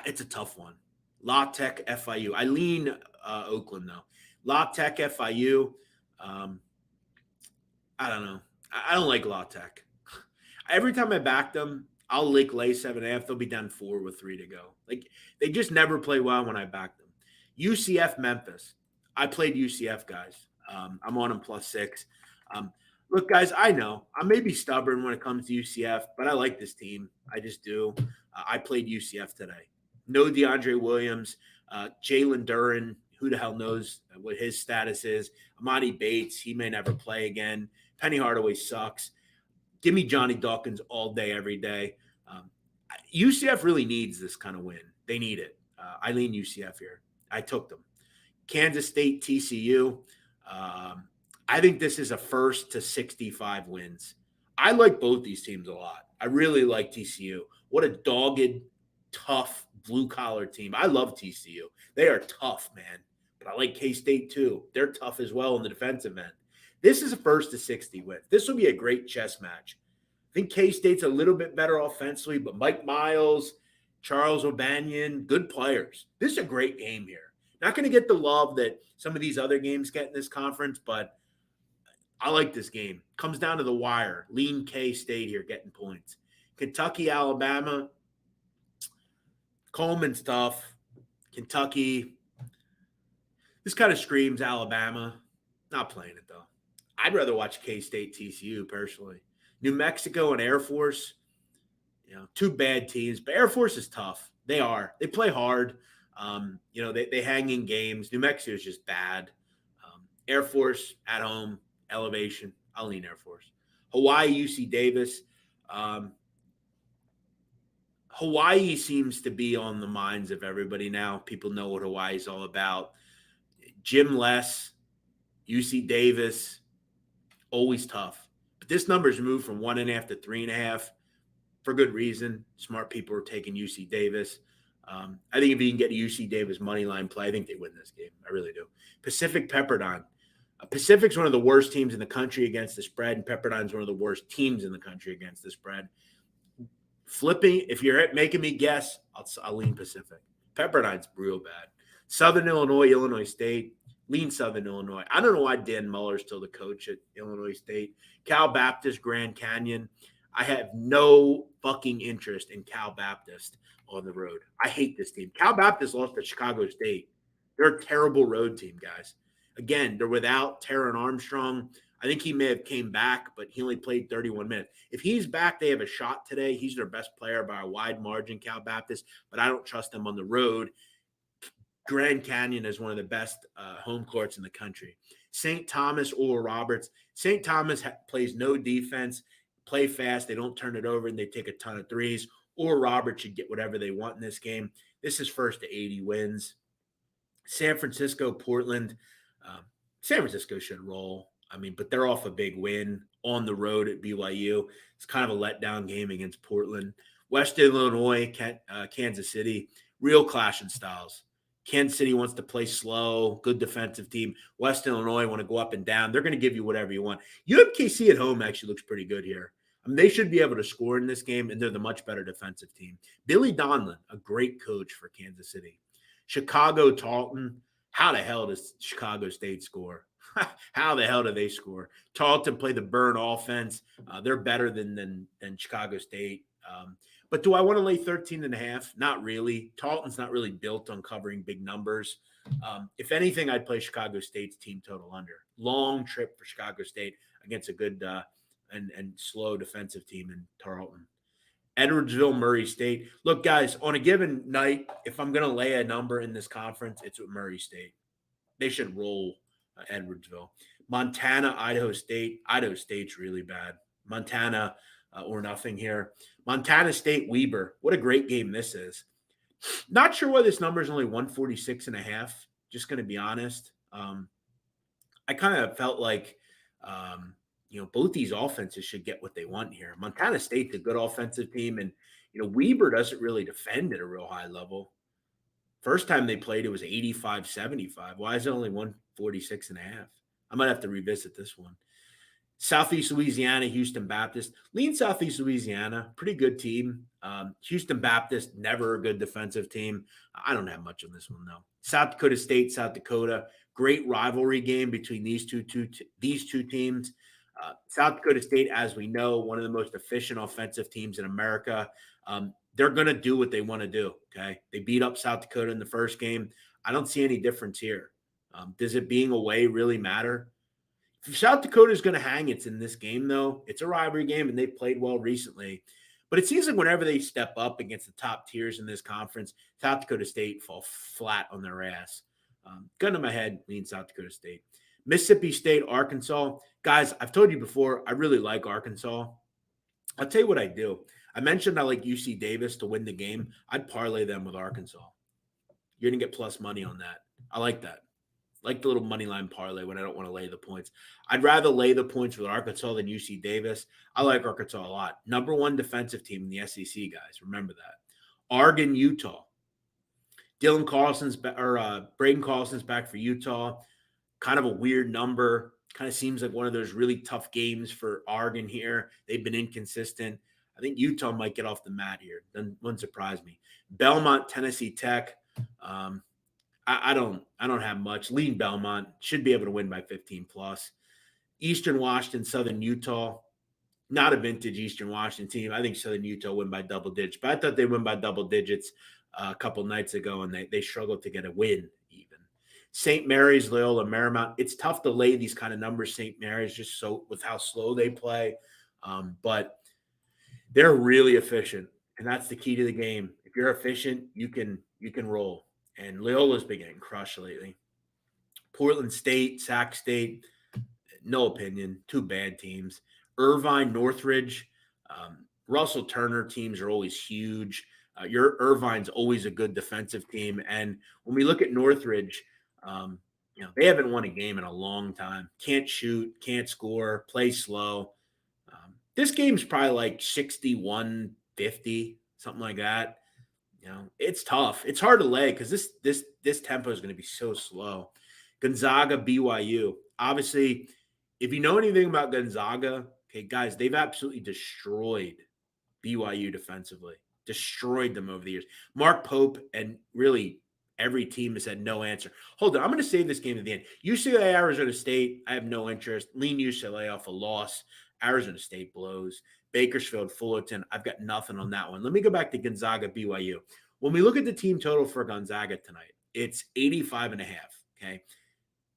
It's a tough one. La Tech, FIU. I lean Oakland, though. La Tech, FIU. I don't know. I don't like La Tech. Every time I back them, I'll lay 7.5. They'll be down 4 with 3 to go. Like, they just never play well when I back them. UCF, Memphis. I played UCF, guys. I'm on them +6. Look, guys, I know I may be stubborn when it comes to UCF, but I like this team. I just do. I played UCF today. No DeAndre Williams, Jalen Duren. Who the hell knows what his status is? Amani Bates, he may never play again. Penny Hardaway sucks. Give me Johnny Dawkins all day, every day. UCF really needs this kind of win. They need it. I lean UCF here. I took them. Kansas State, TCU. I think this is a first to 65 wins. I like both these teams a lot. I really like TCU. What a dogged, tough, blue-collar team. I love TCU. They are tough, man. but I like K-State too. They're tough as well in the defensive end. This is a first to 60 win. This will be a great chess match. I think K-State's a little bit better offensively, but Mike Miles, Charles O'Banion, good players. This is a great game here. Not going to get the love that some of these other games get in this conference, but I like this game. Comes down to the wire. Lean K-State here getting points. Kentucky, Alabama, Coleman stuff. Kentucky. This kind of screams Alabama. Not playing it, though. I'd rather watch K-State TCU, personally. New Mexico and Air Force, two bad teams. But Air Force is tough. They are. They play hard. They hang in games. New Mexico is just bad. Air Force at home, elevation. I'll lean Air Force. Hawaii, UC Davis. Hawaii seems to be on the minds of everybody now. People know what Hawaii is all about. Jim Les, UC Davis, always tough. But this number's moved from 1.5 to 3.5 for good reason. Smart people are taking UC Davis. I think if you can get a UC Davis money line play, I think they win this game. I really do. Pacific Pepperdine. Pacific's one of the worst teams in the country against the spread, and Pepperdine's one of the worst teams in the country against the spread. Flipping, if you're making me guess, I'll lean Pacific. Pepperdine's real bad. Southern Illinois, Illinois State. Lean Southern Illinois. I don't know why Dan Muller's still the coach at Illinois State. Cal Baptist, Grand Canyon. I have no fucking interest in Cal Baptist on the road. I hate this team. Cal Baptist lost to Chicago State. They're a terrible road team, guys. Again, they're without Taron Armstrong. I think he may have came back, but he only played 31 minutes. If he's back, they have a shot today. He's their best player by a wide margin, Cal Baptist, but I don't trust them on the road. Grand Canyon is one of the best home courts in the country. St. Thomas, Oral Roberts. St. Thomas plays no defense, play fast. They don't turn it over, and they take a ton of threes. Oral Roberts should get whatever they want in this game. This is first to 80 wins. San Francisco, Portland. San Francisco should roll. But they're off a big win on the road at BYU. It's kind of a letdown game against Portland. Western Illinois, Kansas City, real clashing styles. Kansas City wants to play slow, good defensive team. Western Illinois want to go up and down. They're going to give you whatever you want. UMKC at home actually looks pretty good here. They should be able to score in this game, and they're the much better defensive team. Billy Donlin, a great coach for Kansas City. Chicago, Tarleton. How the hell does Chicago State score? How the hell do they score? Tarleton play the burn offense. They're better than Chicago State. But do I want to lay 13.5? Not really. Tarleton's not really built on covering big numbers. If anything, I'd play Chicago State's team total under. Long trip for Chicago State against a good and slow defensive team in Tarleton. Edwardsville, Murray State. Look, guys, on a given night, if I'm going to lay a number in this conference, it's with Murray State. They should roll Edwardsville. Montana, Idaho State. Idaho State's really bad. Montana or nothing here. Montana State, Weber. What a great game this is. Not sure why this number is only 146.5. Just going to be honest. I kind of felt like both these offenses should get what they want here. Montana State's a good offensive team, and Weber doesn't really defend at a real high level. First time they played, it was 85-75. Why is it only 146.5? I might have to revisit this one. Southeast Louisiana, Houston Baptist. Lean Southeast Louisiana, pretty good team. Houston Baptist, never a good defensive team. I don't have much on this one, though. South Dakota State, South Dakota. Great rivalry game between these two teams. South Dakota State, as we know, one of the most efficient offensive teams in America. They're going to do what they want to do, okay? They beat up South Dakota in the first game. I don't see any difference here. Does it being away really matter? If South Dakota is going to hang, it's in this game, though. It's a rivalry game, and they've played well recently. But it seems like whenever they step up against the top tiers in this conference, South Dakota State fall flat on their ass. Gun to my head, lean South Dakota State. Mississippi State, Arkansas. Guys, I've told you before, I really like Arkansas. I'll tell you what I do. I mentioned I like UC Davis to win the game. I'd parlay them with Arkansas. You're going to get plus money on that. I like that. Like the little money line parlay when I don't want to lay the points. I'd rather lay the points with Arkansas than UC Davis. I like Arkansas a lot. Number one defensive team in the SEC, guys. Remember that. Oregon, Utah. Dylan Carlson's Braden Carlson's back for Utah. Kind of a weird number. Kind of seems like one of those really tough games for Oregon here. They've been inconsistent. I think Utah might get off the mat here. Wouldn't surprise me. Belmont, Tennessee Tech. Um, I don't have much. Lean Belmont should be able to win by 15 plus. Eastern Washington, Southern Utah. Not a vintage Eastern Washington team. I think Southern Utah win by double digits, but I thought they win by double digits a couple nights ago, and they struggled to get a win even. St. Mary's, Loyola Marymount. It's tough to lay these kind of numbers. St. Mary's just so with how slow they play, but they're really efficient, and that's the key to the game. If you're efficient, you can roll. And Loyola's been getting crushed lately. Portland State, Sac State, no opinion. Two bad teams. Irvine, Northridge, Russell Turner teams are always huge. Your Irvine's always a good defensive team. And when we look at Northridge, they haven't won a game in a long time. Can't shoot, can't score, play slow. This game's probably like 61-50, something like that. It's tough. It's hard to lay because this tempo is going to be so slow. Gonzaga, BYU. Obviously, if you know anything about Gonzaga, okay, guys, they've absolutely destroyed BYU defensively, destroyed them over the years. Mark Pope and really every team has had no answer. Hold on, I'm going to save this game to the end. UCLA, Arizona State, I have no interest. Lean UCLA off a loss. Arizona State blows. Bakersfield, Fullerton, I've got nothing on that one. Let me go back to Gonzaga, BYU. When we look at the team total for Gonzaga tonight, it's 85.5, okay?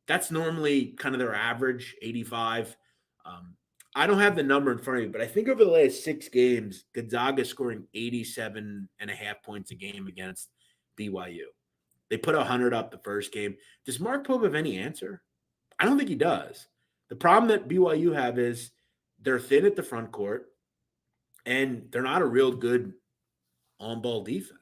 That's normally kind of their average, 85. I don't have the number in front of me, but I think over the last 6 games, Gonzaga is scoring 87.5 points a game against BYU. They put 100 up the first game. Does Mark Pope have any answer? I don't think he does. The problem that BYU have is they're thin at the front court, and they're not a real good on-ball defense.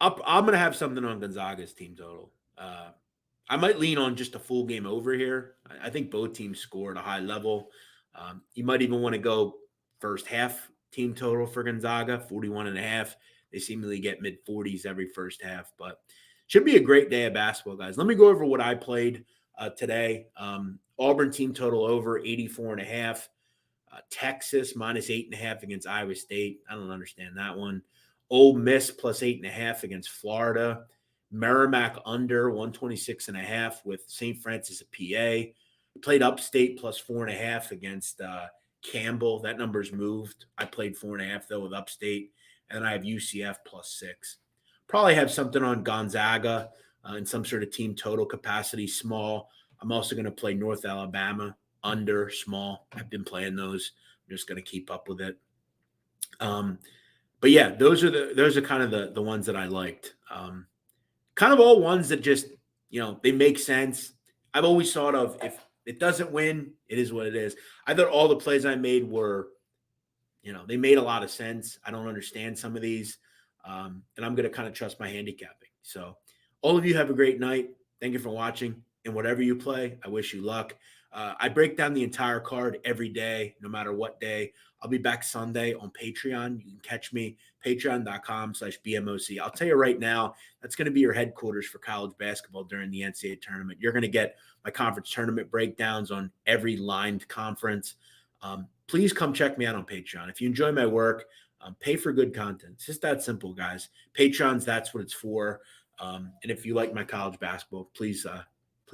I'm going to have something on Gonzaga's team total. I might lean on just a full game over here. I think both teams score at a high level. You might even want to go first half team total for Gonzaga, 41.5. They seemingly get mid-40s every first half, but should be a great day of basketball, guys. Let me go over what I played today. Auburn team total over 84.5. Texas minus 8.5 against Iowa State. I don't understand that one. Ole Miss plus 8.5 against Florida. Merrimack under 126.5 with St. Francis of PA. Played Upstate plus 4.5 against Campbell. That number's moved. I played 4.5 though with Upstate, and I have UCF plus 6. Probably have something on Gonzaga in some sort of team total capacity, small. I'm also going to play North Alabama under small. I've been playing those. I'm just going to keep up with it. But yeah, those are kind of the ones that I liked. Kind of all ones that just, they make sense. I've always thought of if it doesn't win, it is what it is. I thought all the plays I made were, they made a lot of sense. I don't understand some of these. And I'm going to kind of trust my handicapping. So all of you have a great night. Thank you for watching. And whatever you play, I wish you luck. I break down the entire card every day, no matter what day. I'll be back Sunday on Patreon. You can catch me, patreon.com/BMOC. I'll tell you right now, that's going to be your headquarters for college basketball during the NCAA tournament. You're going to get my conference tournament breakdowns on every lined conference. Please come check me out on Patreon. If you enjoy my work, pay for good content. It's just that simple, guys. Patreons, that's what it's for. And if you like my college basketball, please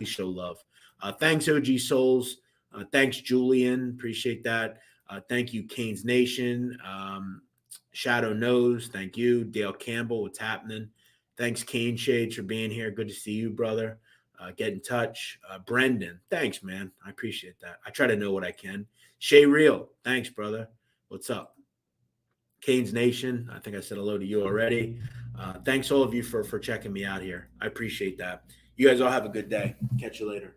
show love. Thanks, OG Souls. Thanks, Julian. Appreciate that. Thank you, Canes Nation. Shadow Knows. Thank you. Dale Campbell, what's happening? Thanks, Cane Shades, for being here. Good to see you, brother. Get in touch. Brendan, thanks, man. I appreciate that. I try to know what I can. Shay Real, thanks, brother. What's up? Canes Nation, I think I said hello to you already. Thanks all of you for checking me out here. I appreciate that. You guys all have a good day. Catch you later.